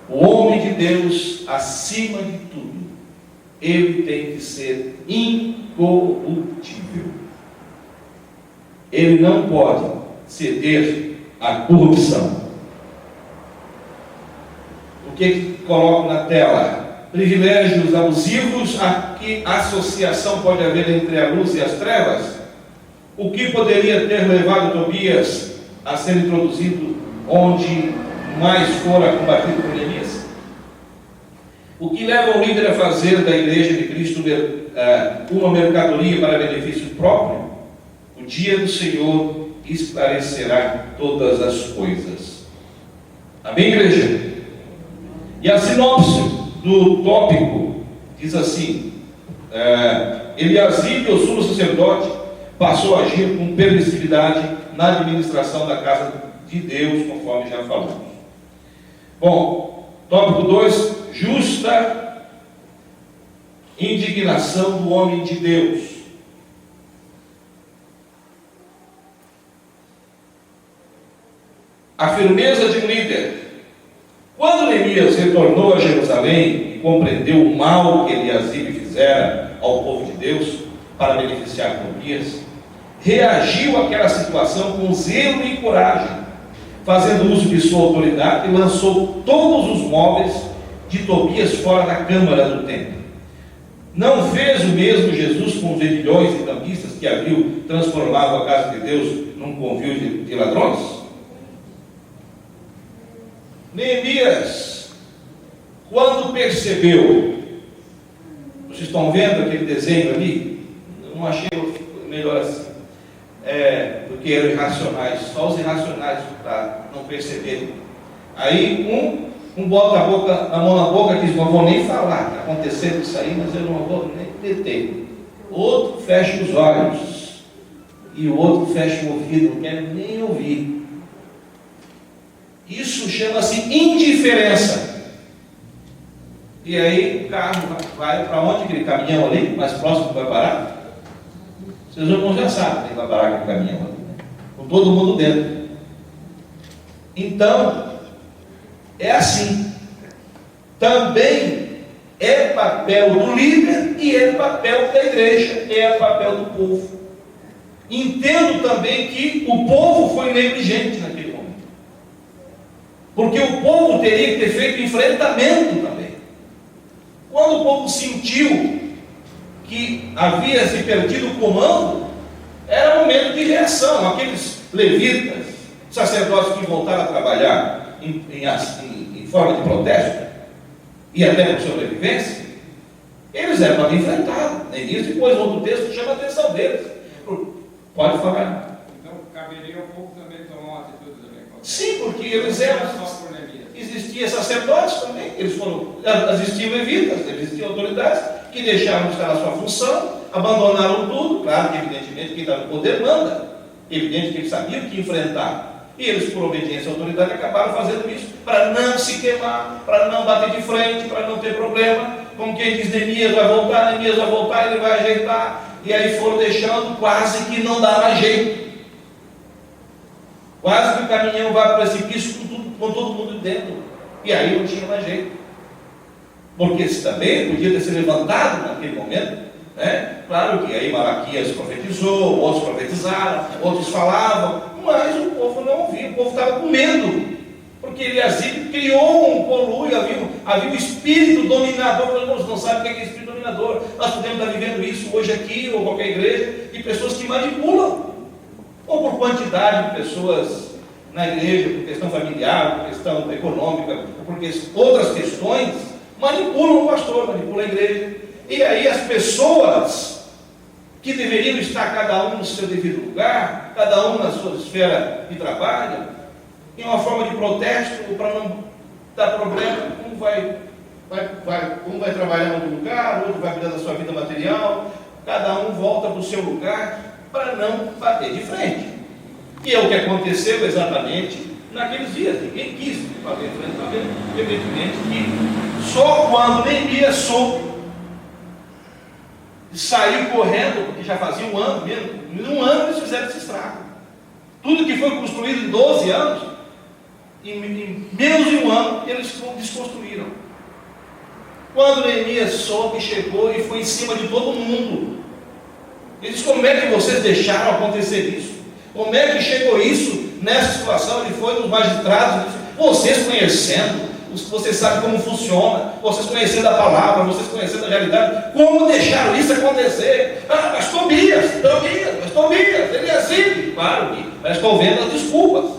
O homem de Deus, acima de tudo, ele tem que ser incorruptível. Ele não pode ceder à corrupção. O que coloco na tela? Privilégios abusivos. A que associação pode haver entre a luz e as trevas? O que poderia ter levado Tobias a ser introduzido onde mais fora combatido por Neemias? O que leva o líder a fazer da igreja de Cristo uma mercadoria para benefício próprio? O dia do Senhor esclarecerá todas as coisas. Amém, igreja? E a sinopse do tópico diz assim: Eliasibe, o sumo sacerdote, passou a agir com permissividade na administração da casa de Deus, conforme já falamos. Bom, tópico 2, justa indignação do homem de Deus. A firmeza de um líder. Quando Neemias retornou a Jerusalém, e compreendeu o mal que Eliasibe fizera ao povo de Deus para beneficiar Tobias, reagiu àquela situação com zelo e coragem, fazendo uso de sua autoridade, e lançou todos os móveis de Tobias fora da câmara do templo. Não fez o mesmo Jesus com os vendilhões e cambistas que haviam transformado a casa de Deus num convívio de ladrões? Neemias, quando percebeu, vocês estão vendo aquele desenho ali? Eu não achei melhor assim, porque eram irracionais, só os irracionais para não perceberem. Aí um bota a mão na boca e diz: não vou nem falar, está acontecendo isso aí, mas eu não vou nem deter. Outro fecha os olhos, e o outro fecha o ouvido, não quer nem ouvir. Isso chama-se indiferença. E aí o carro vai para onde? Aquele caminhão ali, mais próximo, vai parar? Vocês já sabem que vai parar aquele caminhão ali, né? Com todo mundo dentro. Então, é assim. Também é papel do líder e é papel da igreja, é papel do povo. Entendo também que o povo foi negligente naquele momento, porque o povo teria que ter feito enfrentamento também. Quando o povo sentiu que havia se perdido o comando, era momento de reação. Aqueles levitas, sacerdotes que voltaram a trabalhar em forma de protesto e até por sobrevivência, eles eram para enfrentar. Neemias, depois outro texto chama a atenção deles. Pode falar. Então caberia ao povo também tomar uma atitude também. Sim, porque eles eram. Existiam sacerdotes também, existiam levitas, existiam autoridades que deixaram de estar na sua função, abandonaram tudo. Claro que evidentemente quem está no poder manda, evidente que eles sabiam o que enfrentar, e eles, por obediência à autoridade, acabaram fazendo isso para não se queimar, para não bater de frente, para não ter problema. Como quem diz: Neemias vai voltar, ele vai ajeitar, e aí foram deixando, quase que não dá mais jeito, quase que o caminhão vai para o precipício com todo mundo dentro, e aí não tinha mais jeito, porque esse também podia ter se levantado naquele momento, né? Claro que aí Malaquias profetizou, outros profetizaram, outros falavam, mas o povo não ouvia, o povo estava com medo, porque Eliasibe criou um conluio, havia um espírito dominador. Os irmãos não sabem o que é espírito dominador. Nós podemos estar vivendo isso hoje aqui, ou qualquer igreja, de pessoas que manipulam, ou por quantidade de pessoas na igreja, por questão familiar, por questão econômica, por outras questões, manipulam o pastor, manipulam a igreja. E aí as pessoas que deveriam estar cada um no seu devido lugar, cada um na sua esfera de trabalho, em uma forma de protesto, para não dar problema, um vai trabalhar em outro lugar, outro vai cuidar da sua vida material, cada um volta para o seu lugar para não bater de frente. E é o que aconteceu exatamente naqueles dias. Ninguém quis fazer enfrentamento. Evidentemente que só quando Neemias soube, saiu correndo, porque já fazia um ano mesmo, em um ano eles fizeram esse estrago. Tudo que foi construído em 12 anos, em menos de um ano, eles desconstruíram. Quando Neemias soube, chegou e foi em cima de todo mundo. Ele disse: como é que vocês deixaram acontecer isso? Como é que chegou isso nessa situação? Ele foi nos magistrados e disse: vocês conhecendo, vocês sabem como funciona, vocês conhecendo a palavra, vocês conhecendo a realidade, como deixaram isso acontecer? Mas Tobias, Eliasibe, claro que mas estou vendo as desculpas.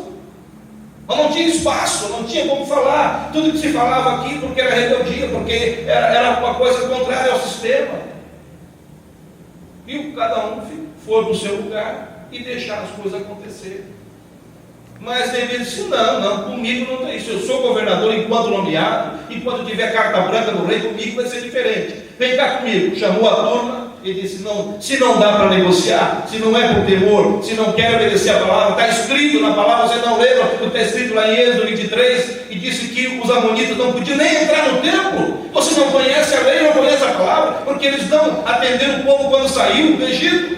Mas não tinha espaço, não tinha como falar. Tudo que se falava aqui, porque era rebeldia, porque era uma coisa contrária ao sistema. E cada um foi para o seu lugar e deixaram as coisas acontecerem. Mas Neemias disse: não, comigo não tem isso. Eu sou governador enquanto nomeado, e quando tiver carta branca do rei, comigo vai ser diferente. Vem cá comigo. Chamou a turma e disse: não, se não dá para negociar, se não é por temor, se não quer obedecer a palavra, está escrito na palavra, vocês não leram, está escrito lá em Êxodo 23, e disse que os amonitas não podiam nem entrar no templo. Vocês não conhecem a lei, não conhecem a palavra, porque eles não atenderam o povo quando saiu do Egito.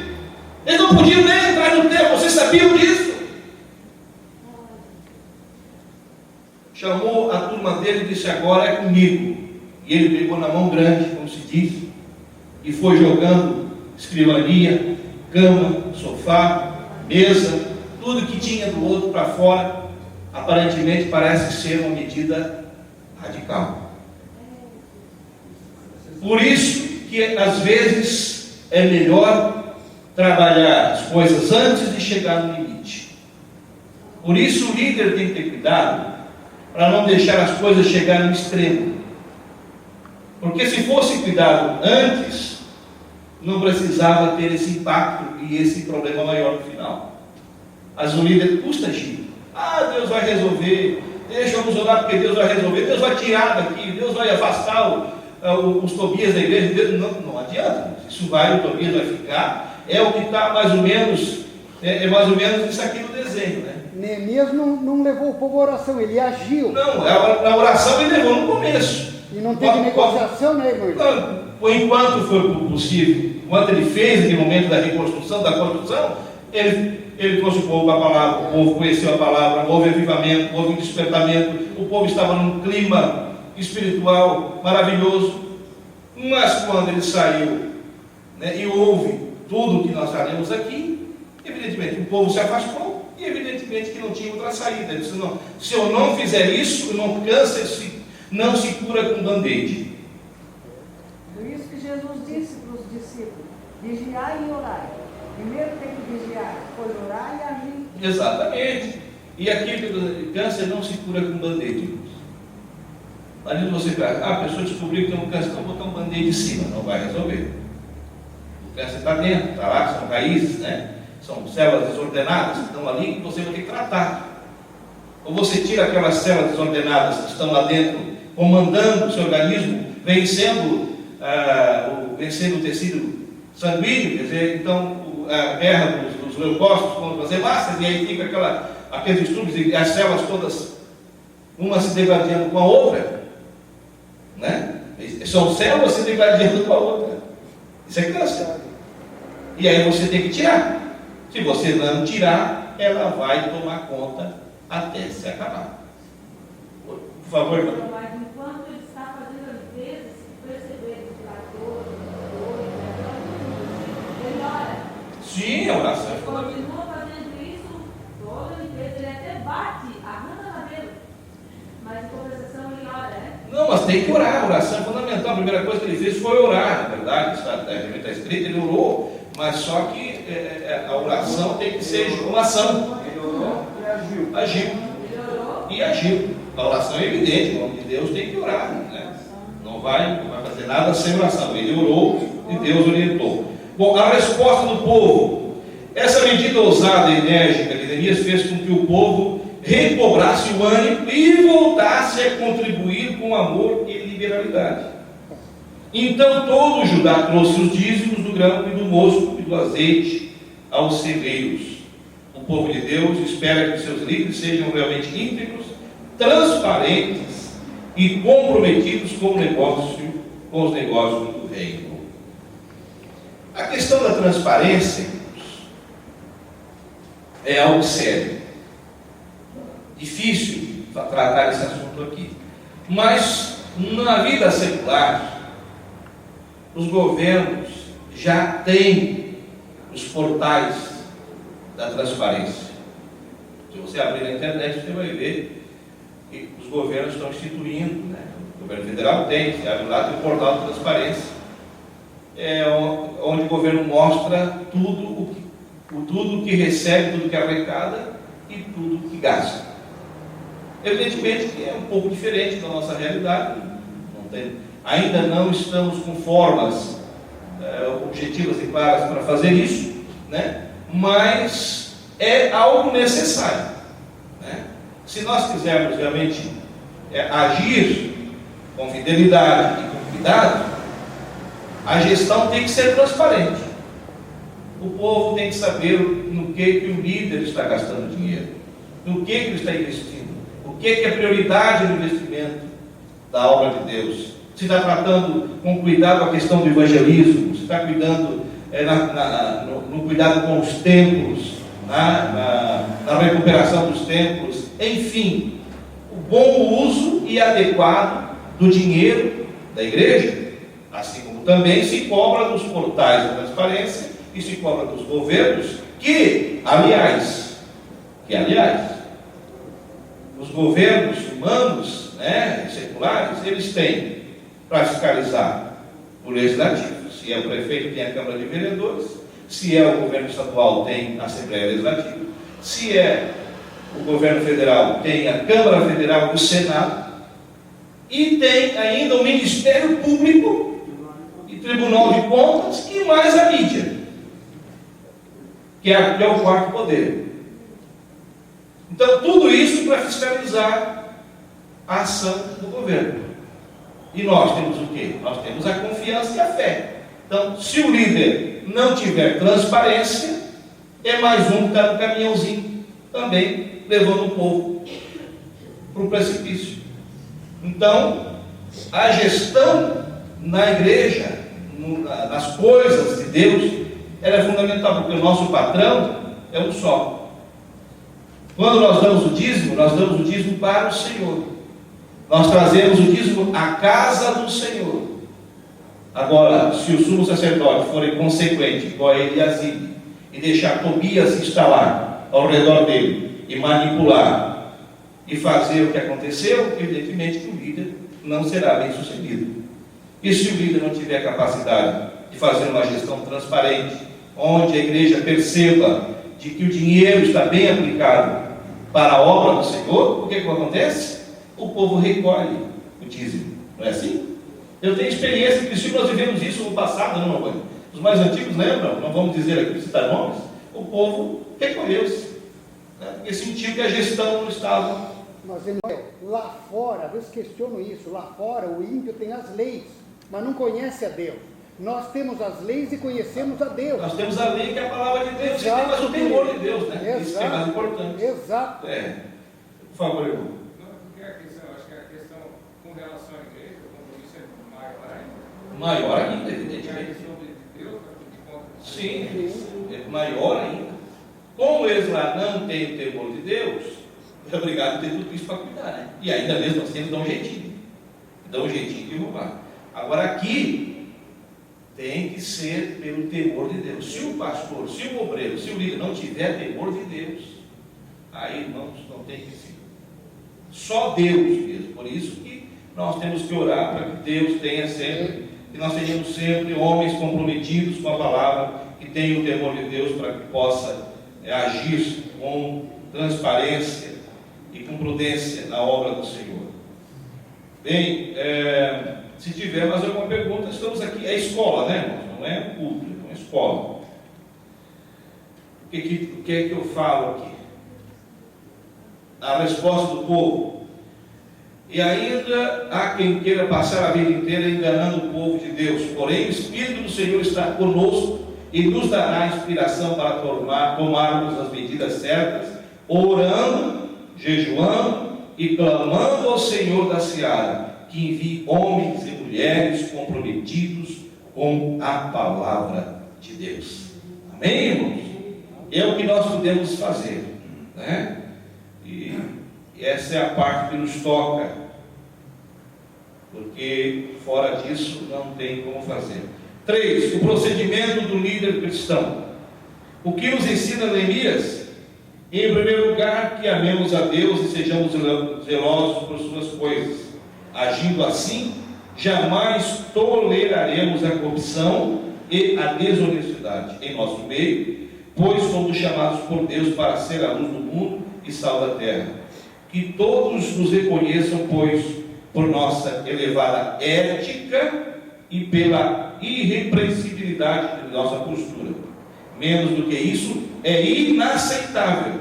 Eles não podiam nem entrar no templo, vocês sabiam disso? Chamou a turma dele e disse: agora é comigo. E ele pegou na mão grande, como se diz, e foi jogando escrivania, cama, sofá, mesa, tudo que tinha do outro para fora. Aparentemente parece ser uma medida radical. Por isso que às vezes é melhor trabalhar as coisas antes de chegar no limite. Por isso o líder tem que ter cuidado para não deixar as coisas chegarem no extremo. Porque se fosse cuidado antes, não precisava ter esse impacto e esse problema maior no final. Mas o líder custa agir. Deus vai resolver, deixa-nos orar porque Deus vai resolver, Deus vai tirar daqui, Deus vai afastar os Tobias da igreja. Deus, não adianta, isso vai, o Tobias vai ficar. É o que está mais ou menos, mais ou menos isso aqui no desenho, né? Neemias não levou o povo à oração, ele agiu. Não, a oração ele levou no começo. E não teve negociação, né, irmão? Por enquanto foi possível, enquanto ele fez aquele momento da reconstrução, da construção, ele trouxe o povo para a palavra, o povo conheceu a palavra, houve avivamento, houve um despertamento, o povo estava num clima espiritual maravilhoso. Mas quando ele saiu, né, e houve tudo o que nós faremos aqui, evidentemente o povo se afastou e evidentemente que não tinha outra saída. Ele disse, não, se eu não fizer isso, não câncer não se cura com band-aid. Por isso que Jesus disse para os discípulos, vigiai e orai. Primeiro tem que vigiar, depois orar e agir. Exatamente. E aqui câncer não se cura com band-aid. Ali você a pessoa descobriu que tem um câncer, então botar um band-aid em cima, não vai resolver. O câncer está dentro, está lá, são raízes, né? São células desordenadas que estão ali que você vai ter que tratar. Ou você tira aquelas células desordenadas que estão lá dentro, comandando o seu organismo, vencendo o tecido sanguíneo, quer dizer, então a guerra dos leucócitos contra as hemácias, e aí fica aqueles distúrbios e as células todas, uma se degradando com a outra, né? São células se degradando com a outra. Isso é câncer. E aí você tem que tirar. Se você não tirar, ela vai tomar conta até se acabar. Por favor, irmão. Mas enquanto ele está fazendo as vezes, perceber que está dor, ele ora. Sim, a oração é Ele fundamental. continua fazendo isso toda vez, ele até bate, arranca cabelo. Mas em compensação ele ora, né? Não, mas tem que orar, a oração é fundamental. A primeira coisa que ele fez foi orar, na verdade, está escrito, ele orou, mas só que a oração tem que ser uma ação. Ele orou e agiu. Agiu. Ele orou. E agiu. A oração é evidente, o homem de Deus tem que orar, né? Não vai fazer nada sem oração. Ele orou e Deus orientou. Bom, a resposta do povo. Essa medida ousada e enérgica de Neemias fez com que o povo recobrasse o ânimo e voltasse a contribuir com amor e liberalidade. Então todo Judá trouxe os dízimos do grão e do mosto e do azeite aos celeiros. O povo de Deus espera que seus líderes sejam realmente íntegros, transparentes e comprometidos com os negócios do reino. A questão da transparência é algo sério. Difícil tratar esse assunto aqui. Mas na vida secular, os governos já têm os portais da transparência. Se você abrir na internet, você vai ver que os governos estão instituindo, né? O governo federal tem, você abre lá, tem o portal de transparência, onde o governo mostra tudo que recebe, tudo que arrecada e tudo que gasta. Evidentemente que é um pouco diferente da nossa realidade, ainda não estamos com formas objetivas e claras para fazer isso, né? Mas é algo necessário, né? Se nós quisermos realmente agir com fidelidade e com cuidado, a gestão tem que ser transparente. O povo tem que saber no que o líder está gastando dinheiro, no que ele está investindo, o que é prioridade no investimento da obra de Deus. Se está tratando com cuidado a questão do evangelismo, se está cuidando no cuidado com os templos, na recuperação dos templos, enfim, o bom uso e adequado do dinheiro da igreja, assim como também se cobra dos portais da transparência e se cobra dos governos, que aliás, os governos humanos, né, seculares, eles têm para fiscalizar o legislativo. Se é o prefeito, tem a Câmara de Vereadores. Se é o governo estadual, tem a Assembleia Legislativa. Se é o governo federal, tem a Câmara Federal e o Senado. E tem ainda o Ministério Público e Tribunal de Contas e mais a mídia, que é o quarto poder. Então, tudo isso para fiscalizar a ação do governo. E nós temos o quê? Nós temos a confiança e a fé. Então, se o líder não tiver transparência, é mais um que está no caminhãozinho, também levando o povo para o precipício. Então, a gestão na igreja, nas coisas de Deus, ela é fundamental, porque o nosso patrão é um só. Quando nós damos o dízimo para o Senhor. Nós trazemos o dízimo à casa do Senhor. Agora, se o sumo sacerdote for inconsequente, igual a Eliasibe, e deixar Tobias instalar ao redor dele, e manipular, e fazer o que aconteceu, evidentemente que o líder não será bem sucedido. E se o líder não tiver capacidade de fazer uma gestão transparente, onde a igreja perceba de que o dinheiro está bem aplicado para a obra do Senhor, o que acontece? O povo recolhe o dízimo. Não é assim? Eu tenho experiência, que nós vivemos isso no passado, não, mãe? Os mais antigos lembram, não vamos dizer aqui, citar nomes, o povo recolheu-se, né? Porque sentiu que a gestão não estava. Mas, irmão, lá fora, às vezes questiono isso, lá fora o ímpio tem as leis, mas não conhece a Deus. Nós temos as leis e conhecemos a Deus. Nós temos a lei que é a palavra de Deus, Exato, mas o temor de Deus, né? Exato. Isso que é mais importante. Exato. Por favor, irmão. Não, porque a questão, acho que a questão com relação à igreja, o compromisso é maior ainda. Maior ainda, Porque a evidentemente. questão de Deus, de conta. Sim, é maior ainda. Como eles lá não têm o temor de Deus, é obrigado a ter tudo isso para cuidar, né? E ainda mesmo assim eles dão um jeitinho. Dão um jeitinho de roubar. Agora aqui, tem que ser pelo temor de Deus. Se o pastor, se o obreiro, se o líder não tiver temor de Deus, aí, irmãos, não tem que ser. Só Deus mesmo. Por isso que nós temos que orar para que Deus tenha sempre, que nós tenhamos sempre homens comprometidos com a palavra, que tenham o temor de Deus para que possa agir com transparência e com prudência na obra do Senhor. Bem, se tiver mais alguma pergunta, estamos aqui. É escola, né, irmãos? Não é culto, é uma escola. O que é que eu falo aqui? A resposta do povo. E ainda há quem queira passar a vida inteira enganando o povo de Deus. Porém, o Espírito do Senhor está conosco e nos dará inspiração para tomarmos as medidas certas, orando, jejuando e clamando ao Senhor da seara, que envie homens e mulheres comprometidos com a palavra de Deus. Amém, irmãos? É o que nós podemos fazer, né? E essa é a parte que nos toca, porque fora disso não tem como fazer. 3. O procedimento do líder cristão. O que nos ensina Neemias? Em primeiro lugar, que amemos a Deus e sejamos zelosos por suas coisas. Agindo assim, jamais toleraremos a corrupção e a desonestidade em nosso meio, pois fomos chamados por Deus para ser a luz do mundo e sal da terra. Que todos nos reconheçam, pois, por nossa elevada ética e pela irrepreensibilidade de nossa postura. Menos do que isso, é inaceitável.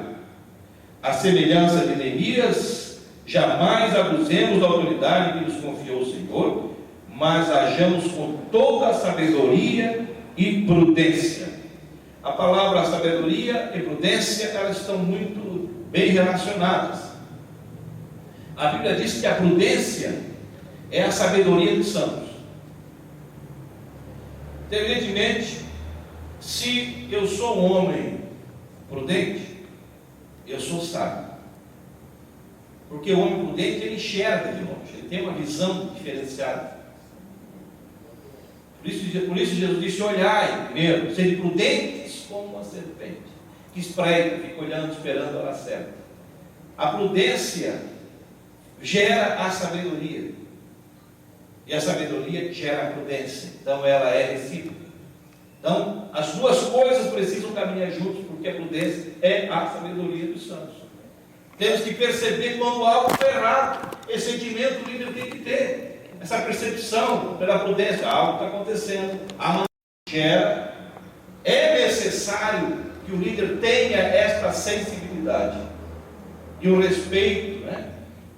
A semelhança de Neemias, jamais abusemos da autoridade que nos confiou o Senhor, mas hajamos com toda a sabedoria e prudência. A palavra sabedoria e prudência, elas estão muito bem relacionadas. A Bíblia diz que a prudência é a sabedoria dos santos. Evidentemente, se eu sou um homem prudente, eu sou sábio. Porque o homem prudente, ele enxerga de longe, ele tem uma visão diferenciada. Por isso Jesus disse: olhai primeiro, sede prudentes como uma serpente, que espreita, fica olhando, esperando a hora certa. A prudência gera a sabedoria, e a sabedoria gera a prudência, então ela é recíproca. Então, as duas coisas precisam caminhar juntos, porque a prudência é a sabedoria dos santos. Temos que perceber quando algo está errado. Esse sentimento o líder tem que ter, essa percepção pela prudência. Algo está acontecendo, a maneira gera. É necessário que o líder tenha esta sensibilidade e o respeito, né,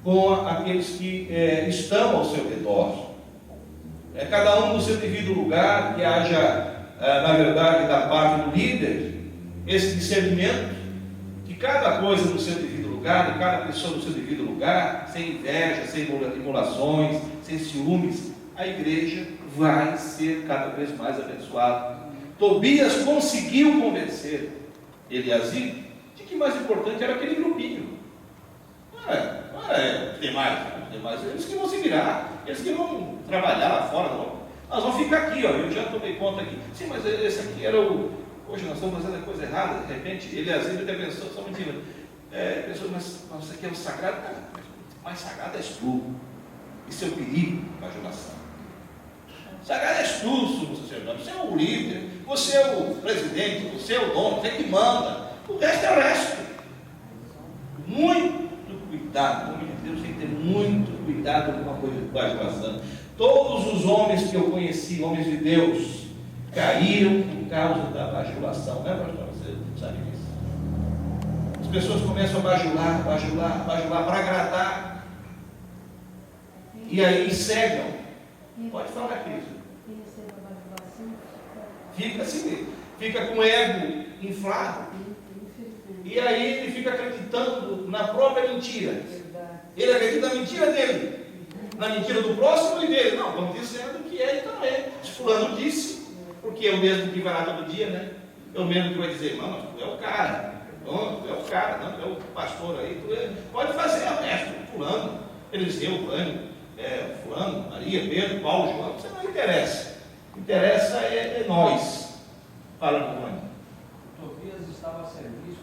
com aqueles que estão ao seu redor. Cada um no seu devido lugar, que haja, na verdade, da parte do líder, esse discernimento, que cada coisa no seu devido lugar, e cada pessoa no seu devido lugar, sem inveja, sem emulações, sem ciúmes, a igreja vai ser cada vez mais abençoada. Tobias conseguiu convencer Eliasib de que mais importante era aquele grupinho. Tem mais, eles que vão se virar, eles que vão trabalhar lá fora, nós vamos ficar aqui, ó, eu já tomei conta aqui. Sim, mas esse aqui era o... Hoje nós estamos fazendo a coisa errada, de repente, Eliasib até pensou, só mentira, pensou, mas isso aqui é o sagrado? O mais sagrado és tu, isso é o perigo da bajulação. Sagrado és tu, sumo sacerdote, você é o líder, você é o presidente, você é o dono, você que manda, o resto é o resto. Muito cuidado, o homem de Deus tem que ter muito cuidado com a coisa de bajulação. Todos os homens que eu conheci, homens de Deus, caíram por causa da bajulação, né, pastor? Você sabe disso? As pessoas começam a bajular para agradar, e aí cegam. Pode falar, Cristo. Fica assim, fica com o ego inflado. E aí ele fica acreditando na própria mentira. Ele acredita na mentira dele, na mentira do próximo e dele. Não, vamos dizendo que é, então é. Se fulano disse, porque é o mesmo que vai lá todo dia, né? É o mesmo que vai dizer, mano, tu é o cara. Não, tu é o cara, não, tu é o pastor aí, pode fazer o resto, fulano, Eliseu, fulano, Maria, Pedro, Paulo, João, você não interessa. Interessa é nós. Fala, Giovanni. Tobias estava a serviço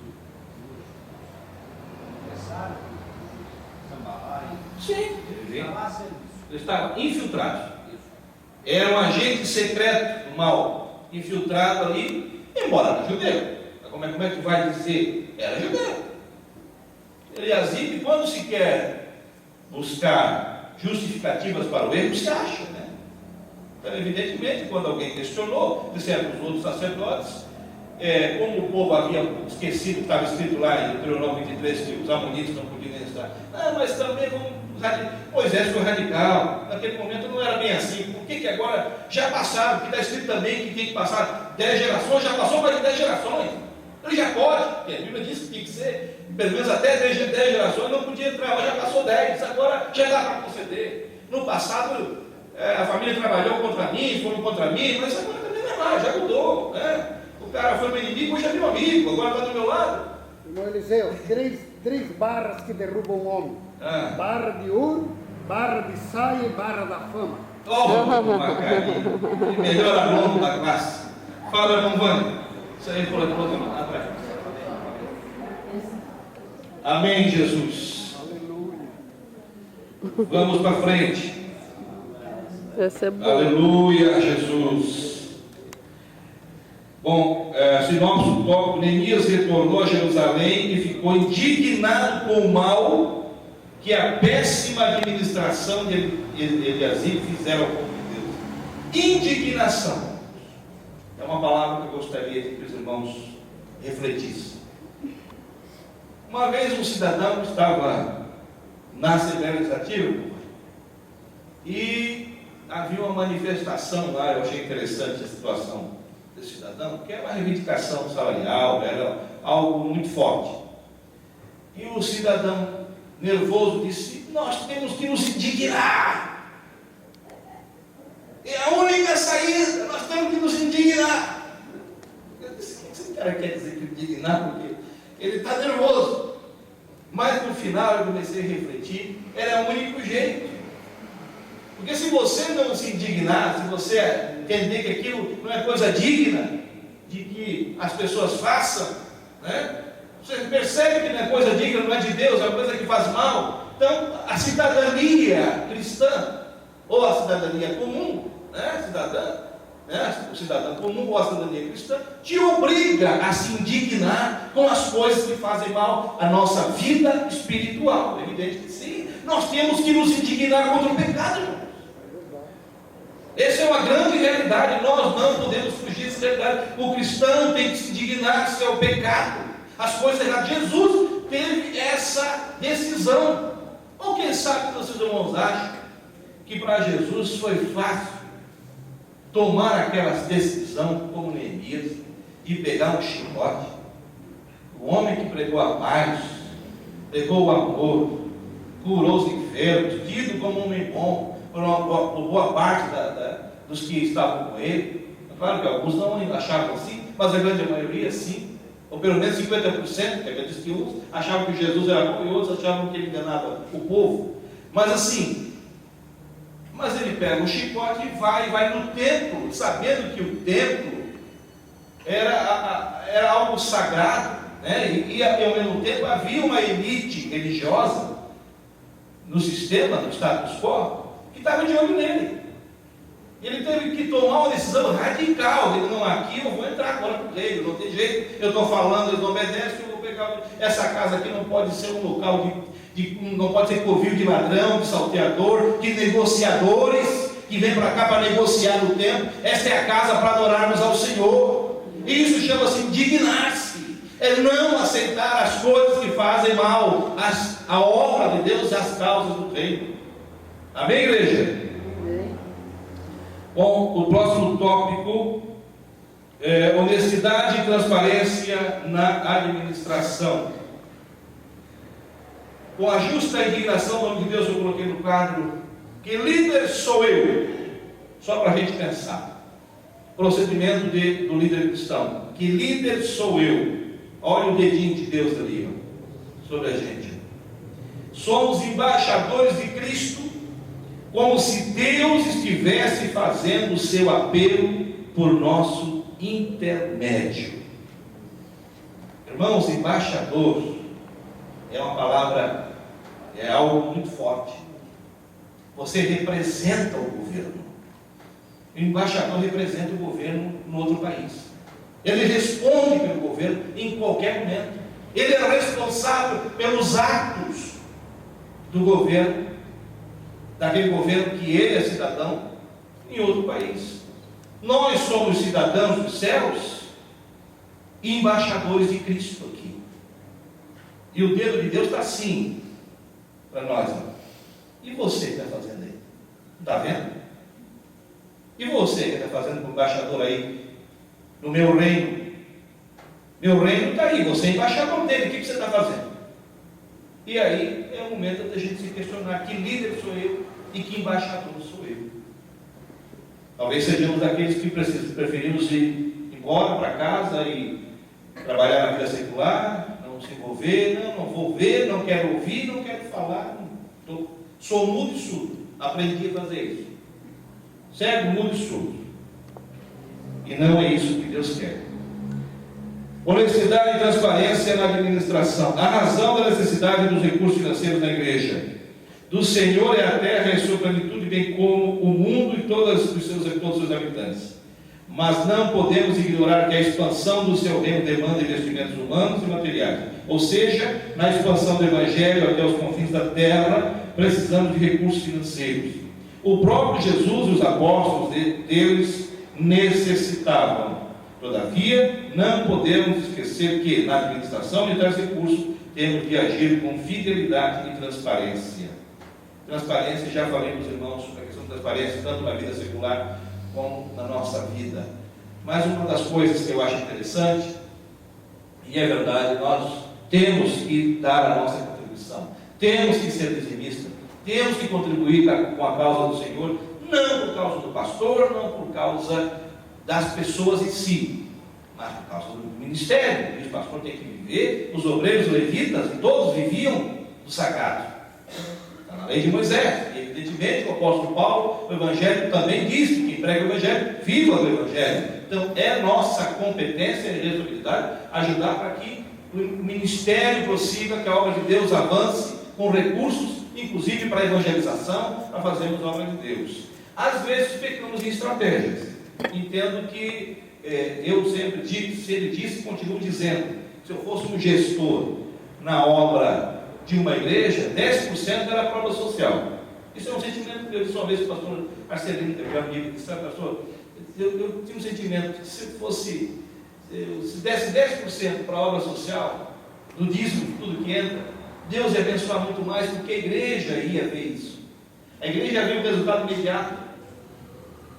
do empresário, Sambalai. Sim, Estava a serviço. ele estava infiltrado. Era um agente secreto do mal, infiltrado ali, embora era judeu. Como é que vai dizer? Era judeu. Eliasib, quando se quer buscar justificativas para o erro, se acha, né? Então, evidentemente, quando alguém questionou, disseram os outros sacerdotes, como o povo havia esquecido, estava escrito lá em Deuteronômio 23, que os amonitas não podiam estar. Mas também Moisés foi radical. Naquele momento não era bem assim. Por que agora já passaram? Que está escrito também que tem que passar 10 gerações, já passou mais de 10 gerações. Ele já pode, porque a Bíblia diz que tem que ser, pelo menos até 10 gerações, não podia entrar, mas já passou 10, agora já dá para conceder. No passado, a família trabalhou contra mim, foram contra mim, mas agora também não é mais, já mudou, né? O cara foi meu inimigo, hoje é meu amigo, agora está do meu lado. Irmão Eliseu, três barras que derrubam o homem: barra de ouro, barra de saia e barra da fama. Uma carinha, melhor aluno da classe. Fala, irmão Vânia. Isso aí por atrás. Amém, Jesus. Aleluia. Vamos para frente. Esse é bom. Aleluia, Jesus. Bom, sinopse do tópico: Neemias retornou a Jerusalém e ficou indignado com o mal que a péssima administração de Eliasib fizeram ao povo de Deus. Indignação é uma palavra que eu gostaria que os irmãos refletissem. Uma vez um cidadão estava na Assembleia Legislativa e havia uma manifestação lá. Eu achei interessante a situação desse cidadão, que era uma reivindicação salarial, era algo muito forte. E o cidadão nervoso disse: nós temos que nos indignar. É a única saída, nós temos que nos indignar. Eu disse: o que esse cara quer dizer que indignar? Porque ele está nervoso. Mas no final eu comecei a refletir, era o único jeito. Porque se você não se indignar, se você entender que aquilo não é coisa digna de que as pessoas façam, né? Você percebe que não é coisa digna, não é de Deus, é uma coisa que faz mal. Então, a cidadania cristã, ou a cidadania comum, né? O cidadão comum ou a cidadania cristã, te obriga a se indignar com as coisas que fazem mal à nossa vida espiritual. É evidente que sim, nós temos que nos indignar contra o pecado, irmão. Essa é uma grande realidade, nós não podemos fugir dessa realidade. O cristão tem que se indignar se é o pecado, as coisas erradas. Jesus teve essa decisão. Ou quem sabe que vocês irmãos acham que para Jesus foi fácil tomar aquela decisão, como Neemias, de pegar um chicote? O homem que pregou a paz, pregou o amor, curou os enfermos, tido como um homem bom por boa parte dos que estavam com ele. É claro que alguns não achavam assim, mas a grande maioria sim, ou pelo menos 50%, que diz que uns achavam que Jesus era bom e outros achavam que ele enganava o povo. Mas assim, ele pega o chicote e vai no templo, sabendo que o templo era algo sagrado, né? E ao mesmo tempo havia uma elite religiosa no sistema, no status quo, que estava de olho nele. Ele teve que tomar uma decisão radical. Ele não, aqui eu vou entrar agora para o reino, não tem jeito, eu estou falando, eles não obedecem, eu vou pegar. Essa casa aqui não pode ser um local não pode ser covil de ladrão, de salteador, de negociadores que vêm para cá para negociar o tempo. Esta é a casa para adorarmos ao Senhor. E isso chama-se indignar-se. É não aceitar as coisas que fazem mal, a obra de Deus e as causas do reino. Amém, igreja? Bom, o próximo tópico é honestidade e transparência na administração. Com a justa indignação, no nome de Deus, eu coloquei no quadro: que líder sou eu? Só para a gente pensar. Procedimento do líder cristão. Que líder sou eu? Olha o dedinho de Deus ali, ó, sobre a gente. Somos embaixadores de Cristo, como se Deus estivesse fazendo o seu apelo por nosso intermédio. Irmãos, embaixador é uma palavra, é algo muito forte. Você representa o governo. O embaixador representa o governo no outro país. Ele responde pelo governo em qualquer momento. Ele é responsável pelos atos do governo, daquele governo que ele é cidadão em outro país. Nós somos cidadãos dos céus e embaixadores de Cristo aqui. E o dedo de Deus está assim para nós. E você que está fazendo aí? Está vendo? E você que está fazendo como embaixador aí no meu reino? Meu reino está aí, você é embaixador dele, o que você está fazendo? E aí é o momento da gente se questionar: que líder sou eu e que embaixador sou eu? Talvez sejamos daqueles que preferimos ir embora para casa e trabalhar na vida secular, não se envolver, não vou ver, não quero ouvir, não quero falar, sou mudo e surdo, aprendi a fazer isso, cego, mudo e surdo, e não é isso que Deus quer. Honestidade e transparência na administração. A razão da necessidade dos recursos financeiros da igreja: do Senhor é a terra e a sua plenitude, bem como o mundo e todos os seus habitantes. Mas não podemos ignorar que a expansão do seu reino demanda investimentos humanos e materiais. Ou seja, na expansão do Evangelho até os confins da terra, precisamos de recursos financeiros. O próprio Jesus e os apóstolos deles necessitavam. Todavia, não podemos esquecer que, na administração de tais recursos, temos de agir com fidelidade e transparência. Transparência, já falei para os irmãos sobre a questão da transparência, tanto na vida secular como na nossa vida. Mas uma das coisas que eu acho interessante, e é verdade, nós temos que dar a nossa contribuição, temos que ser dizimistas, temos que contribuir com a causa do Senhor, não por causa do pastor, não por causa das pessoas em si, mas por causa do ministério. O pastor tem que viver, os obreiros levitas, todos viviam do sagrado. Está na lei de Moisés, e evidentemente Evidentemente, o apóstolo Paulo, o Evangelho também diz que quem prega o Evangelho, viva o Evangelho. Então, é nossa competência e responsabilidade ajudar para que o ministério prossiga, que a obra de Deus avance com recursos, inclusive para a evangelização, para fazermos a obra de Deus. Às vezes, pecamos em estratégias. Entendo que eu sempre disse e continuo dizendo, se eu fosse um gestor na obra de uma igreja, 10% era para a obra social. Isso é um sentimento que eu disse uma vez para o pastor Marcelino, que já me disse, pastor, eu tinha um sentimento que se desse 10% para a obra social, do dízimo, tudo que entra, Deus ia abençoar muito mais, porque a igreja ia ver isso. A igreja ia ver o resultado imediato.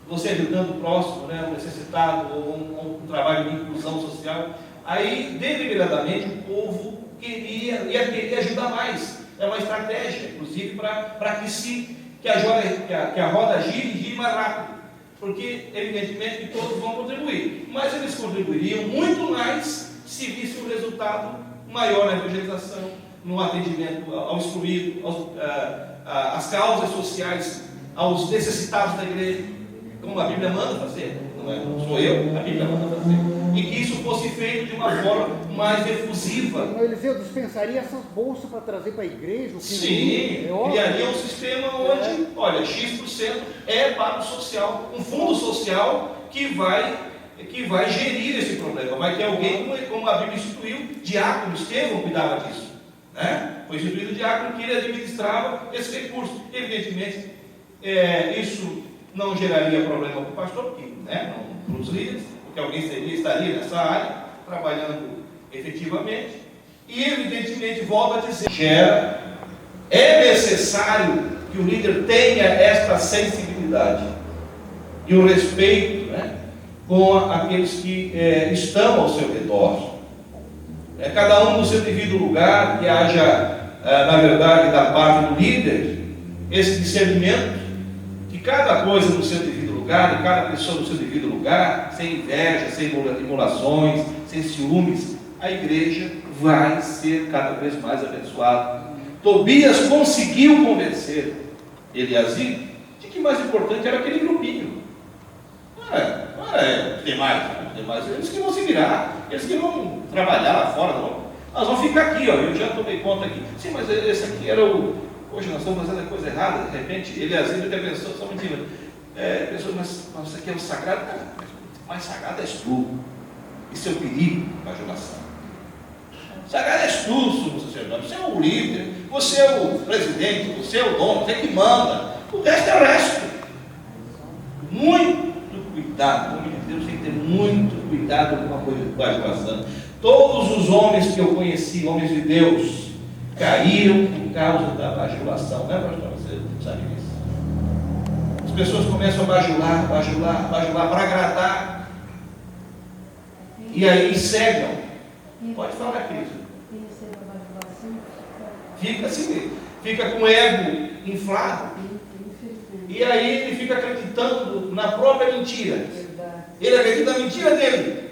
Você ajudando o próximo, né, o necessitado, ou um trabalho de inclusão social. Aí, deliberadamente, o povo ia querer ajudar mais. É uma estratégia, inclusive, para que a roda gire mais rápido. Porque, evidentemente, que todos vão contribuir. Mas eles contribuiriam muito mais se vissem um resultado maior na evangelização, no atendimento ao excluído, às causas sociais, aos necessitados da igreja, como a Bíblia manda fazer. Não sou eu, a Bíblia manda fazer. E que isso fosse feito de uma forma mais efusiva. Então, Eliseu dispensaria essas bolsas para trazer para a igreja? Sim, criaria um sistema onde, olha, X% é para o social, um fundo social que vai gerir esse problema. Vai ter alguém, como a Bíblia instituiu, diácono, Estevão cuidava disso. Né? Foi instituído o diácono que ele administrava esse recurso. Evidentemente, isso não geraria problema para o pastor, porque, né, para os líderes, porque alguém estaria nessa área, trabalhando efetivamente, e evidentemente, volto a dizer, é necessário que o líder tenha esta sensibilidade e o respeito, né, com aqueles que estão ao seu redor. Cada um no seu devido lugar, que haja, na verdade, da parte do líder, esse discernimento, que cada coisa no seu devido lugar, e cada pessoa no seu devido lugar, sem inveja, sem emulações, sem ciúmes, a igreja vai ser cada vez mais abençoada. Tobias conseguiu convencer Eliasib de que o mais importante era aquele grupinho. Tem mais. Eles que vão se virar, eles que vão trabalhar lá fora, nós vamos ficar aqui, eu já tomei conta aqui. Sim, mas esse aqui era hoje nós estamos fazendo a coisa errada, de repente, Eliasib até pensou, só mentira. Pensou, mas isso aqui é o sagrado? Não, o mais sagrado és tu. Isso é o perigo da bajulação. Sagrado és tu, sumo sacerdote. Você é o líder, você é o presidente, você é o dono, você é que manda. O resto é o resto. Muito cuidado, o homem de Deus tem que ter muito cuidado com a coisa de bajulação. Todos os homens que eu conheci, homens de Deus, caíram por causa da bajulação. Não é, pastor? Você sabe disso. As pessoas começam a bajular para agradar. E aí cegam. Pode falar, Cris. Fica assim, fica com o ego inflado. E aí ele fica acreditando na própria mentira. Ele acredita na mentira dele,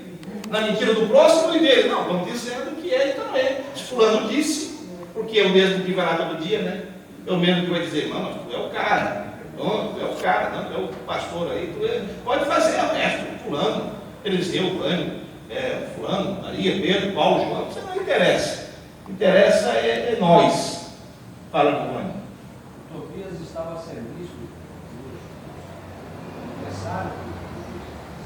na mentira do próximo e dele. Não, estamos dizendo que ele também. Se fulano disse, porque é o mesmo que vai lá todo dia, né? É o mesmo que vai dizer, não, tu é o cara. Não, tu é o cara, não, tu é o pastor aí. Pode fazer o resto, fulano, Eliseu, fulano, Maria, Pedro, Paulo, João. Você não interessa. Interessa é nós. Fala com o Rony. Tobias estava a serviço do empresário,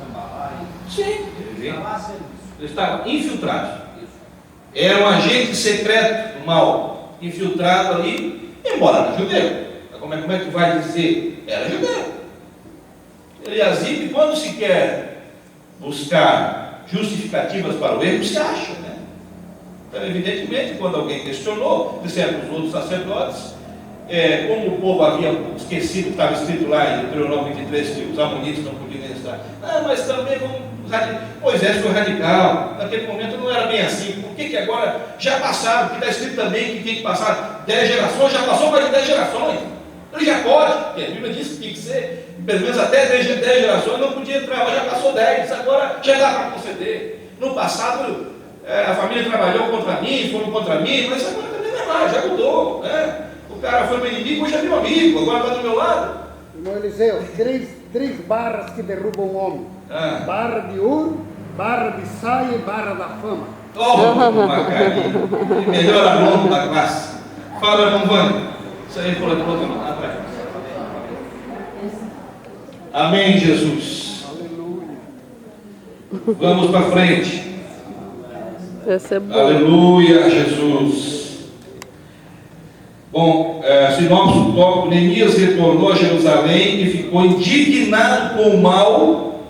Sambalai. Sim, Estava a serviço. ele estava infiltrado. Era um agente secreto do mal, infiltrado ali, embora era judeu. Como é que vai dizer? Era judeu. Eliasib, quando se quer buscar justificativas para o erro, se acha, né? Então, evidentemente, quando alguém questionou, disseram os outros sacerdotes, como o povo havia esquecido que estava escrito lá em Deuteronômio 23, que os amonitas não podiam estar. Mas também Moisés foi radical. Naquele momento não era bem assim. Por que agora já passaram? Porque está escrito também que tem que passar 10 gerações, já passou mais de 10 gerações. Ele já pode, porque a Bíblia diz que tem que ser, pelo menos até 10 gerações, não podia entrar, mas já passou 10, agora já dá para conceder. No passado, a família trabalhou contra mim, foram contra mim, mas agora também não é mais, já mudou. Né? O cara foi meu inimigo, hoje é meu amigo, agora está do meu lado. Irmão Eliseu, três barras que derrubam o homem: barra de ouro, barra de saia e barra da fama. Toma, Macarinho, melhor aluno da classe. Fala, irmão Vânia. Isso aí foi para outro lado. Amém, Jesus. Vamos para frente. Esse é bom. Aleluia, Jesus. Bom, sinopse do tópico: Neemias retornou a Jerusalém e ficou indignado com o mal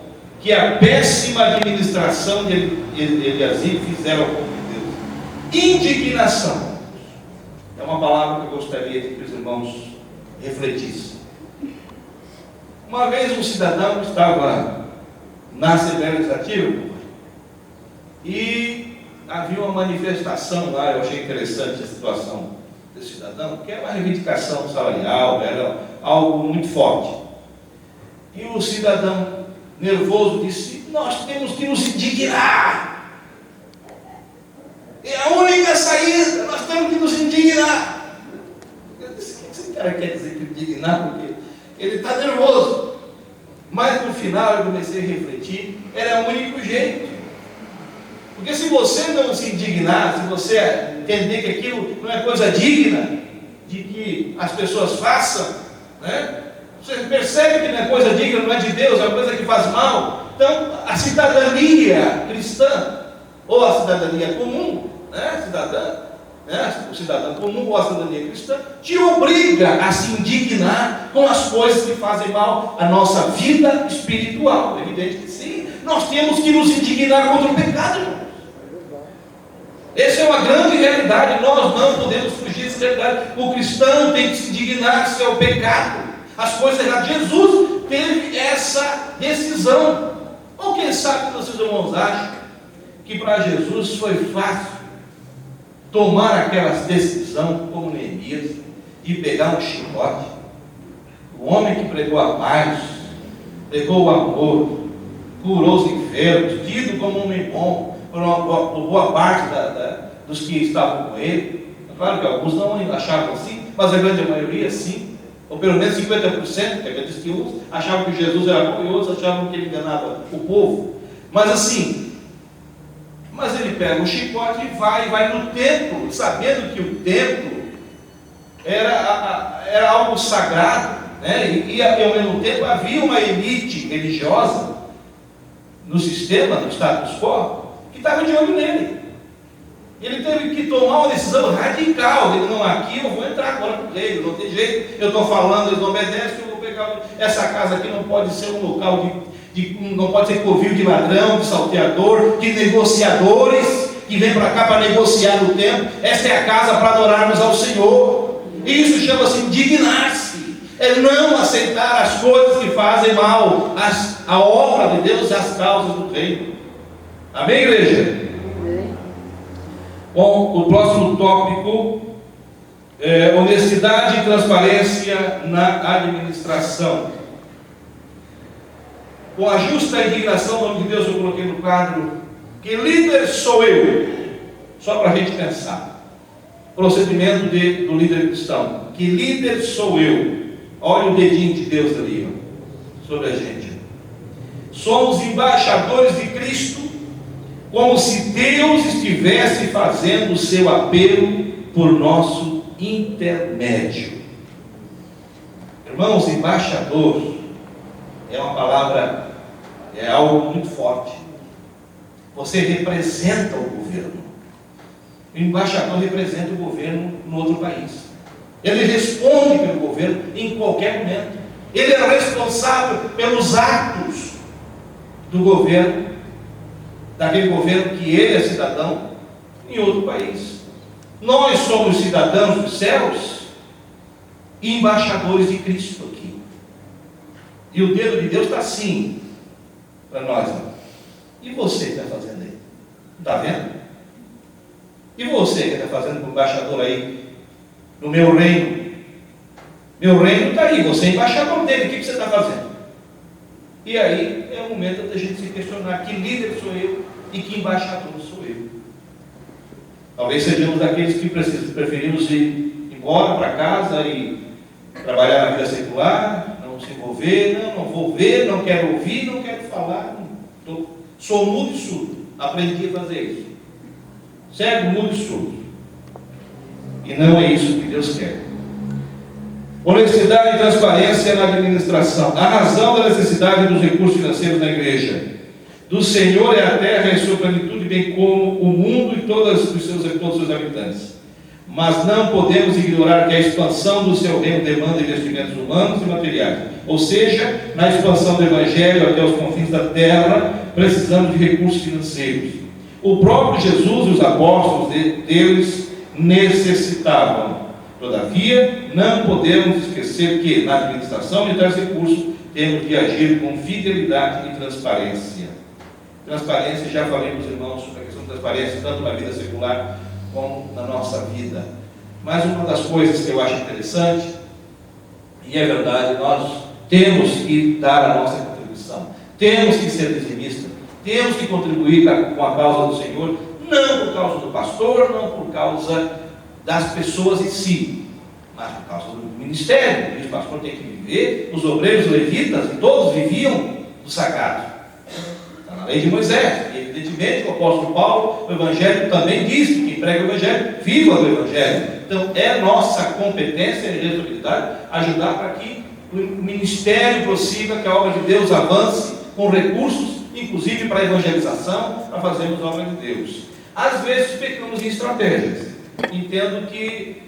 que a péssima administração de Eliasib fizeram ao povo de Deus. Indignação é uma palavra que eu gostaria que os irmãos refletissem. Uma vez um cidadão estava na Assembleia Legislativa e havia uma manifestação lá. Eu achei interessante a situação desse cidadão, que era uma reivindicação salarial, era algo muito forte. E o cidadão nervoso disse: nós temos que nos indignar. É a única saída, nós temos que nos indignar. Eu disse: o que esse cara quer dizer que indignar? Porque ele está nervoso. Mas no final eu comecei a refletir, era o único jeito. Porque se você não se indignar, se você entender que aquilo não é coisa digna de que as pessoas façam, né? Você percebe que não é coisa digna, não é de Deus, é uma coisa que faz mal. Então, a cidadania cristã, ou a cidadania comum, né? O cidadão comum ou a cidadania cristã, te obriga a se indignar com as coisas que fazem mal à nossa vida espiritual. É evidente que sim, nós temos que nos indignar contra o pecado, irmão. Essa é uma grande realidade, nós não podemos fugir dessa realidade. O cristão tem que se indignar se é o pecado, as coisas erradas. Jesus teve essa decisão. Ou quem sabe vocês irmãos acham que para Jesus foi fácil tomar aquela decisão, como Neemias, de pegar um chicote? O homem que pregou a paz, pregou o amor, curou os enfermos, tido como um homem bom por boa parte dos que estavam com ele. É claro que alguns não achavam assim, mas a grande maioria sim, ou pelo menos 50%, que é diz que uns achavam que Jesus era bom e outros achavam que ele enganava o povo. Mas assim, ele pega o chicote e vai no templo, sabendo que o templo era algo sagrado, né? E ao mesmo tempo havia uma elite religiosa no sistema, no status quo, que estava de olho nele. Ele teve que tomar uma decisão radical. Ele: não, aqui eu vou entrar agora com o rei, não tem jeito, eu estou falando, eles não obedecem, eu vou pegar. Essa casa aqui não pode ser um local não pode ser covil de ladrão, de salteador, de negociadores que vêm para cá para negociar no templo. Esta é a casa para adorarmos ao Senhor. E isso chama-se indignar-se. É não aceitar as coisas que fazem mal a obra de Deus e as causas do reino. Amém, igreja? Amém. Bom, o próximo tópico é honestidade e transparência na administração. Com a justa indignação, em nome de Deus, eu coloquei no quadro: que líder sou eu? Só para a gente pensar. Procedimento do líder cristão. Que líder sou eu? Olha o dedinho de Deus ali, ó, sobre a gente. Somos embaixadores de Cristo, como se Deus estivesse fazendo o seu apelo por nosso intermédio. Irmãos, embaixador é uma palavra, é algo muito forte. Você representa o governo. O embaixador representa o governo no outro país. Ele responde pelo governo em qualquer momento. Ele é responsável pelos atos do governo, daquele governo que ele é cidadão em outro país. Nós somos cidadãos dos céus e embaixadores de Cristo aqui. E o dedo de Deus está assim para nós. E você que está fazendo aí? Está vendo? E você que está fazendo como embaixador aí no meu reino? Meu reino está aí, você é embaixador dele, o que você está fazendo? E aí é o momento da gente se questionar: que líder sou eu e que embaixador sou eu? Talvez sejamos daqueles que preferimos ir embora para casa e trabalhar na vida secular, não se envolver, não vou ver, não quero ouvir, não quero falar, sou mudo e surdo, aprendi a fazer isso. Cego, mudo e surdo. E não é isso que Deus quer. Honestidade e transparência na administração. A razão da necessidade dos recursos financeiros na igreja. Do Senhor é a terra e a sua plenitude, bem como o mundo e todos os seus habitantes. Mas não podemos ignorar que a expansão do seu reino demanda investimentos humanos e materiais. Ou seja, na expansão do Evangelho até os confins da terra, precisamos de recursos financeiros. O próprio Jesus e os apóstolos deles necessitavam. Todavia, não podemos esquecer que, na administração de tais recursos, temos de agir com fidelidade e transparência. Transparência, já falei para os irmãos sobre a questão de transparência, tanto na vida secular como na nossa vida. Mas uma das coisas que eu acho interessante, e é verdade, nós temos que dar a nossa contribuição, temos que ser dizimistas, temos que contribuir com a causa do Senhor, não por causa do pastor, não por causa das pessoas em si, mas por causa do ministério. E o pastor tem que viver, os obreiros levitas, todos viviam do sagrado. Está na lei de Moisés. E evidentemente o apóstolo Paulo, o Evangelho também diz que quem prega o Evangelho, viva do Evangelho. Então é nossa competência e responsabilidade ajudar para que o ministério prossiga, que a obra de Deus avance com recursos, inclusive para a evangelização, para fazermos a obra de Deus. Às vezes pecamos em estratégias. Entendo que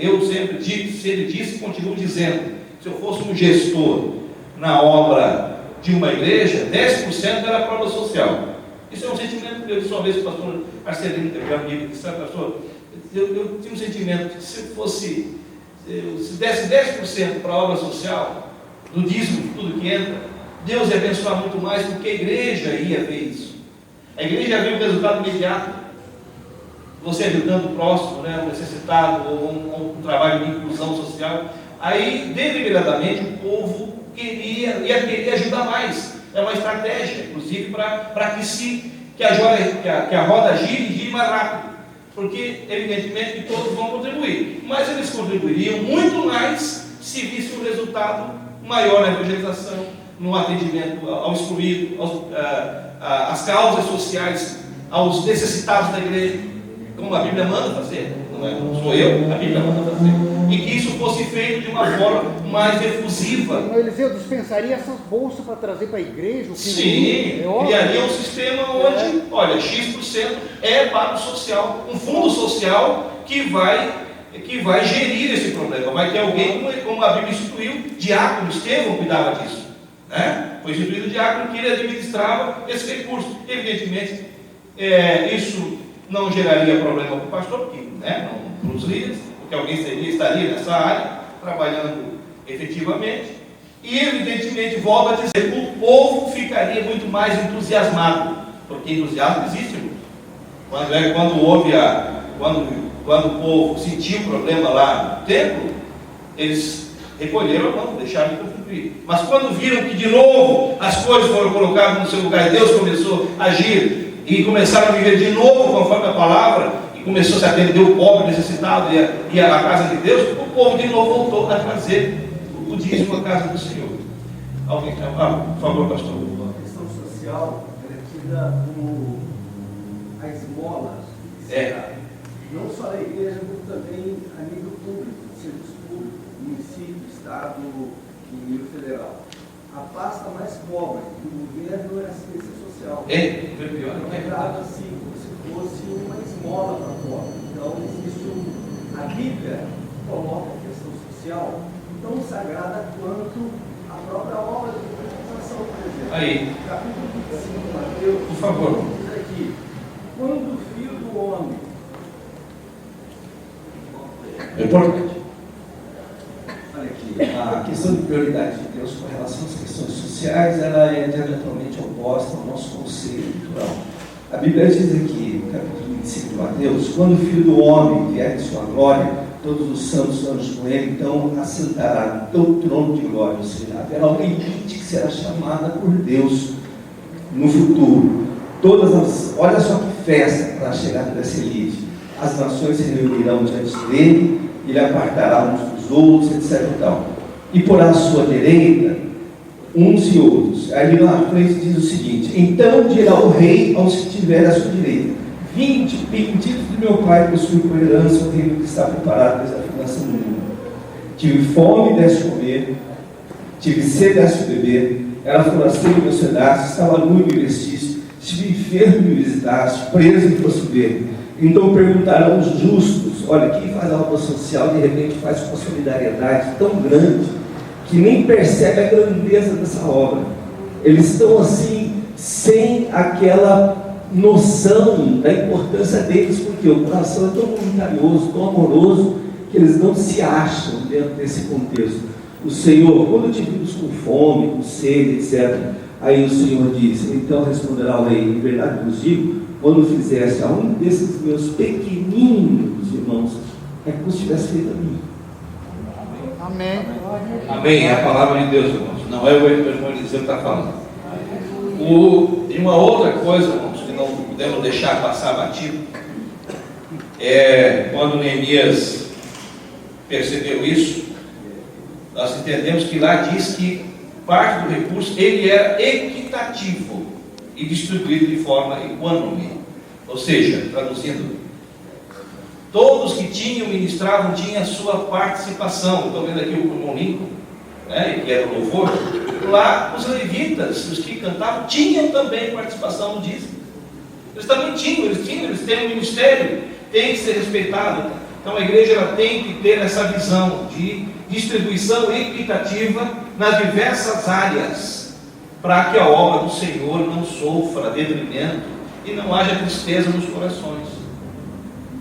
eu sempre disse e continuo dizendo, se eu fosse um gestor na obra de uma igreja, 10% era a prova social. Isso é um sentimento que eu disse uma vez para o pastor Marcelino, que é meu amigo, que sabe, pastor, eu tinha um sentimento que se desse 10% para a obra social, do dízimo de tudo que entra, Deus ia abençoar muito mais, porque a igreja ia ver isso. A igreja ia ver o resultado imediato. Você ajudando o próximo, né, um necessitado, ou um trabalho de inclusão social, aí deliberadamente o povo ia querer ajudar mais. É uma estratégia, inclusive, para que a roda gire mais rápido, porque evidentemente que todos vão contribuir, mas eles contribuiriam muito mais se visse um resultado maior na evangelização, no atendimento ao excluído, às causas sociais, aos necessitados da igreja, como a Bíblia manda fazer, não sou eu, a Bíblia manda fazer, e que isso fosse feito de uma forma mais efusiva. O Eliseu dispensaria essas bolsas para trazer para a igreja? Sim, criaria um sistema onde, olha, X% é para o social, um fundo social que vai gerir esse problema. Vai ter alguém, como a Bíblia instituiu, diácono, Estevão cuidava disso, né? Foi instituído diácono que ele administrava esse recurso. Evidentemente, isso não geraria problema para o pastor, porque, né, não para os líderes, porque alguém estaria nessa área, trabalhando efetivamente, e evidentemente, volto a dizer, o povo ficaria muito mais entusiasmado, porque entusiasmo existe muito. Quando o povo sentiu o problema lá no templo, eles recolheram a mão, deixaram de contribuir. Mas quando viram que de novo as coisas foram colocadas no seu lugar, e Deus começou a agir, e começaram a viver de novo conforme a palavra, e começou a se atender o pobre, necessitado, e a casa de Deus, o povo de novo voltou a trazer o dízimo à casa do Senhor. Alguém? Por favor, pastor. A questão social é tida como a esmola. Não só na igreja, como também a nível público, serviço público, município, estado e nível federal. A pasta mais pobre do governo é a assistência social. É tratado assim, como se fosse uma esmola para pobre. Então, a Bíblia coloca a questão social tão sagrada quanto a própria obra de evangelização, por exemplo. Aí. Capítulo 25 de Mateus, por favor, diz aqui: quando o filho do homem. É importante. Olha aqui, a questão de prioridade de Deus com relação às questões sociais, ela é diametralmente oposta ao nosso conceito cultural. A Bíblia diz aqui, no capítulo 25 de Mateus, quando o Filho do Homem vier em sua glória, todos os santos anjos com ele, então assentará do trono de glória, ou seja, haverá uma elite que será chamada por Deus no futuro. Olha só que festa para a chegada dessa elite. As nações se reunirão diante dele, ele apartará uns dos outros, etc. E tal. E porá à sua direita uns e outros. Aí lá na frente diz o seguinte: então dirá o rei aos que tiver à sua direita: vinde, benditos do meu Pai, possui por herança o reino que está preparado desde a fundação do mundo. Tive fome, deste comer, tive sede, deste beber, era forasteiro e me hospedaste, estava nu e me vestiste, estive enfermo e me visitaste, preso e fosse ver. Então perguntarão os justos: olha, quem faz a obra social de repente faz com solidariedade tão grande que nem percebe a grandeza dessa obra. Eles estão assim, sem aquela noção da importância deles, porque o coração é tão voluntarioso, tão amoroso, que eles não se acham dentro desse contexto. O Senhor, quando te vimos com fome, com sede, etc., aí o Senhor diz: então responderá o rei: em verdade vos digo, quando fizeste a um desses meus pequeninos irmãos, é como se tivesse feito a mim. Amém. Amém. É a palavra de Deus, irmãos. Não é o irmão Eliseu que está falando. E uma outra coisa, irmãos, que não podemos deixar passar batido, é quando Neemias percebeu isso, nós entendemos que lá diz que parte do recurso ele era equitativo e distribuído de forma equânime. Ou seja, traduzindo, todos que tinham, ministravam, tinham a sua participação. Estou vendo aqui o irmão Lincoln, né, que era o louvor. Lá, os levitas, os que cantavam, tinham também participação no dízimo. Eles também tinham, eles têm um ministério, tem que ser respeitado. Então a igreja ela tem que ter essa visão de distribuição equitativa nas diversas áreas, para que a obra do Senhor não sofra detrimento e não haja tristeza nos corações.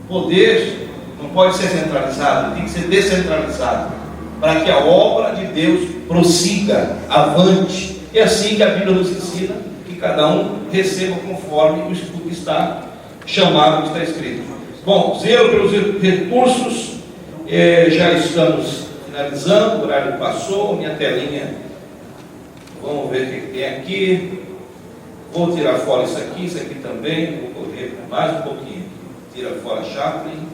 Poder não pode ser centralizado, tem que ser descentralizado, para que a obra de Deus prossiga, avante. É assim que a Bíblia nos ensina, que cada um receba conforme o que está chamado, o que está escrito. Bom, zelo pelos recursos, já estamos finalizando, o horário passou, minha telinha, vamos ver o que tem aqui. Vou tirar fora isso aqui também, vou correr mais um pouquinho. Tira fora Chaplin,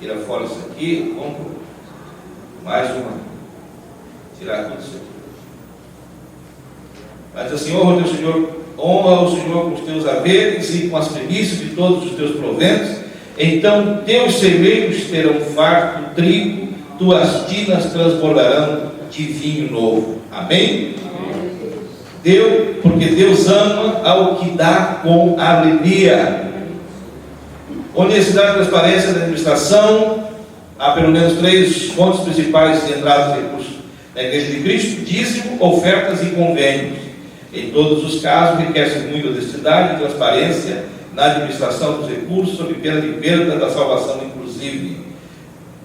tira fora isso aqui, vamos mais uma, tirar tudo isso aqui. Mas assim: honra o Senhor, honra o Senhor com os teus haveres e com as primícias de todos os teus proventos, então teus celeiros terão farto trigo, tuas tinas transbordarão de vinho novo. Amém? Porque Deus ama ao que dá com alegria. Honestidade e transparência da administração. Há pelo menos 3 fontes principais de entrada de recursos na Igreja de Cristo: dízimo, ofertas e convênios. Em todos os casos, requer-se muita honestidade e transparência na administração dos recursos, sob pena de perda da salvação, inclusive.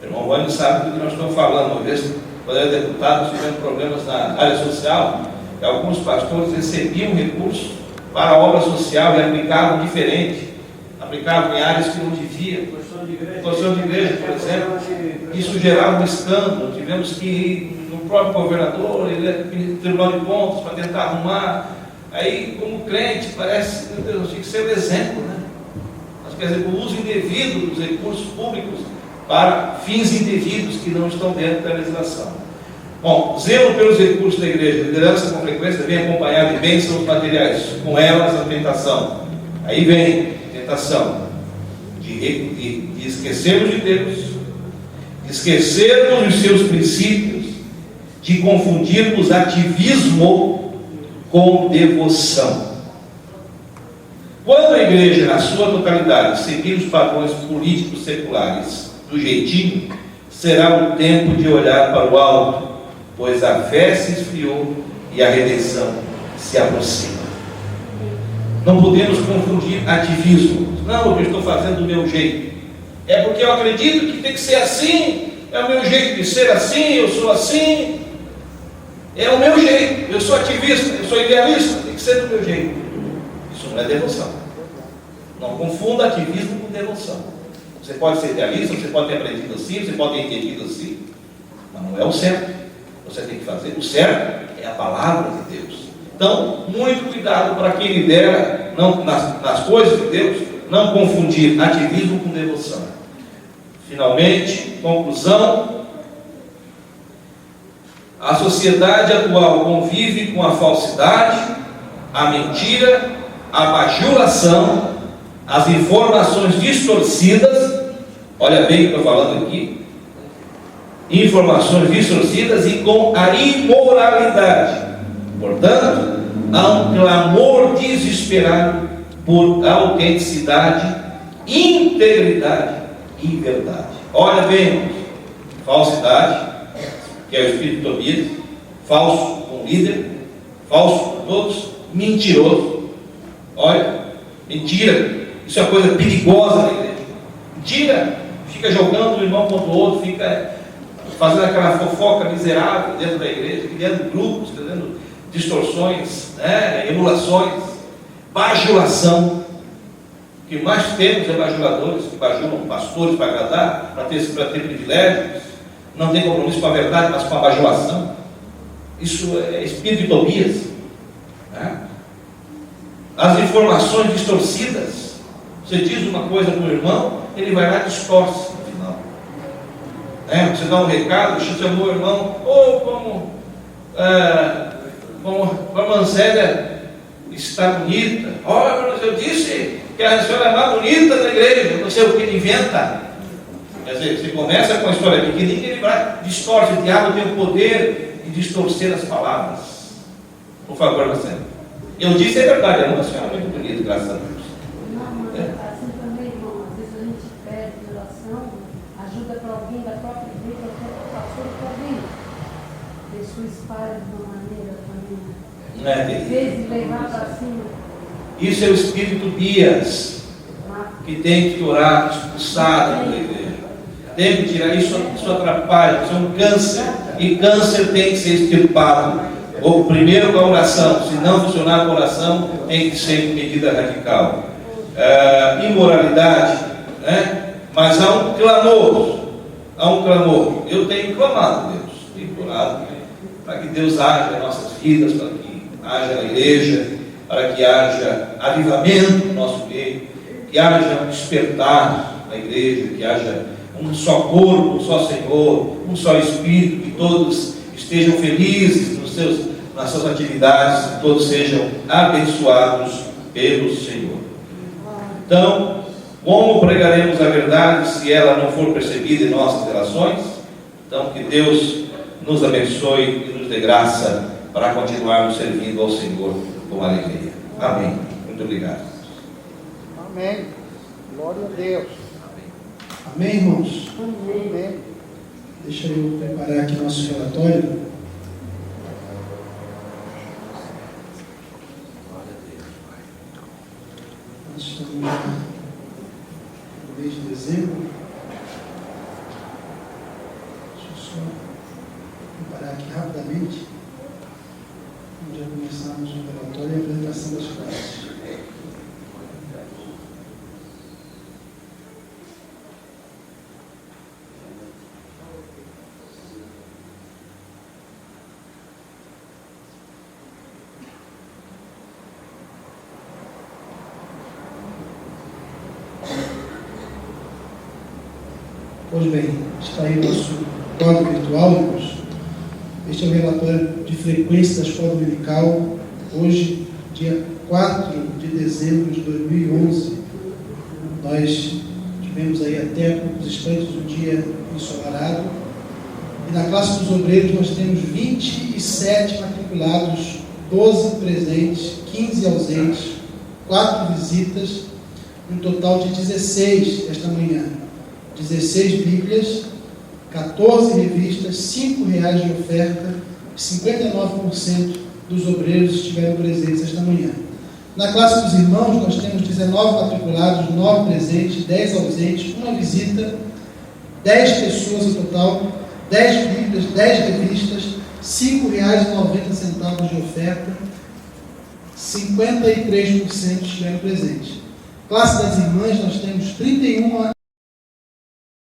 O irmão Wayne sabe do que nós estamos falando. Uma vez, quando era deputado, tivemos problemas na área social, e alguns pastores recebiam recursos para a obra social e aplicavam diferente, aplicavam em áreas que não devia. Construção de igreja, por exemplo. Isso gerava um escândalo. Tivemos que ir no próprio governador, ele Tribunal de Contas, para tentar arrumar. Aí, como crente, parece, meu Deus, tinha que ser um exemplo, né? Mas, quer dizer, o uso indevido dos recursos públicos para fins indevidos que não estão dentro da legislação. Bom, zelo pelos recursos da igreja. A liderança, com frequência, vem acompanhada de bênçãos materiais, com elas a tentação. Aí vem a tentação de esquecermos de Deus, de esquecermos os seus princípios, de confundirmos ativismo com devoção. Quando a igreja, na sua totalidade, seguir os padrões políticos seculares do jeitinho, será o tempo de olhar para o alto, pois a fé se esfriou e a redenção se aproxima. Não podemos confundir ativismo. Não, eu estou fazendo do meu jeito. É porque eu acredito que tem que ser assim, é o meu jeito de ser assim, eu sou assim. É o meu jeito, eu sou ativista, eu sou idealista, tem que ser do meu jeito. Isso não é devoção. Não confunda ativismo com devoção. Você pode ser idealista, você pode ter aprendido assim, você pode ter entendido assim, mas não é o certo. Você tem que fazer o certo, é a palavra de Deus. Então, muito cuidado para quem lidera nas coisas de Deus, não confundir ativismo com devoção. Finalmente, conclusão, a sociedade atual convive com a falsidade, a mentira, a bajulação, as informações distorcidas, olha bem o que eu estou falando aqui, informações distorcidas e com a imoralidade. Portanto, há um clamor desesperado por autenticidade, integridade e verdade. Olha bem, falsidade, que é o espírito de Tobias, falso com o líder, falso com todos, mentiroso. Olha, mentira, isso é uma coisa perigosa na igreja. Mentira, fica jogando um irmão contra o outro, fica fazendo aquela fofoca miserável dentro da igreja, criando grupos, criando distorções, né, emulações, bajulação. O que mais temos é bajuladores que bajulam pastores para agradar, para ter privilégios, não tem compromisso com a verdade, mas com a bajulação. Isso é espírito de Tobias, né? As informações distorcidas. Você diz uma coisa para o irmão, ele vai lá e distorce no final. Você dá um recado, você chamou o irmão, como a Manzélia está bonita. Olha, eu disse que a senhora é mais bonita da igreja, não sei o que ele inventa. Quer dizer, você começa com a história pequenininha, ele vai, distorce, o diabo tem o poder de distorcer as palavras. Por favor, Marcelo. Eu disse a verdade, a senhora é muito bonita, graças a Deus. Não, mas assim também, irmão, às vezes a gente pede oração, ajuda para alguém da própria igreja, até passou para alguém. A pessoa espalha de uma maneira também. Às vezes levar para cima. Isso é o espírito Bias, que tem que orar, expulsado da igreja. Tem que tirar isso atrapalha, isso é um câncer. E câncer tem que ser extirpado. Ou primeiro com a oração, se não funcionar com a oração, tem que ser medida radical. Imoralidade, né? Mas há um clamor. Eu tenho clamado a Deus, tenho orado para que Deus haja em nossas vidas, para que haja na igreja, para que haja avivamento no nosso meio, que haja um despertar na igreja, que haja um só corpo, um só Senhor, um só Espírito, que todos estejam felizes nas suas atividades, que todos sejam abençoados pelo Senhor. Então, como pregaremos a verdade se ela não for percebida em nossas relações? Então, que Deus nos abençoe e nos dê graça para continuarmos servindo ao Senhor com alegria. Amém. Muito obrigado. Amém. Glória a Deus. Amém, irmãos? Amém. Deixa eu preparar aqui nosso relatório. Nós estamos no mês de dezembro. Deixa eu só preparar aqui rapidamente. Já começamos o relatório e a apresentação das classes. Pois bem, está aí o nosso quadro virtual, irmãos. Este é o relatório de frequência da escola dominical, hoje, dia 4 de dezembro de 2011. Nós tivemos aí até poucos instantes um dia ensolarado. E na classe dos obreiros nós temos 27 matriculados, 12 presentes, 15 ausentes, 4 visitas, um total de 16 esta manhã. 16 bíblias, 14 revistas, R$ 5,00 de oferta, 59% dos obreiros estiveram presentes esta manhã. Na classe dos irmãos, nós temos 19 matriculados, 9 presentes, 10 ausentes, 1 visita, 10 pessoas no total, 10 bíblias, 10 revistas, R$ 5,90 de oferta, 53% estiveram presentes. Classe das irmãs, nós temos 31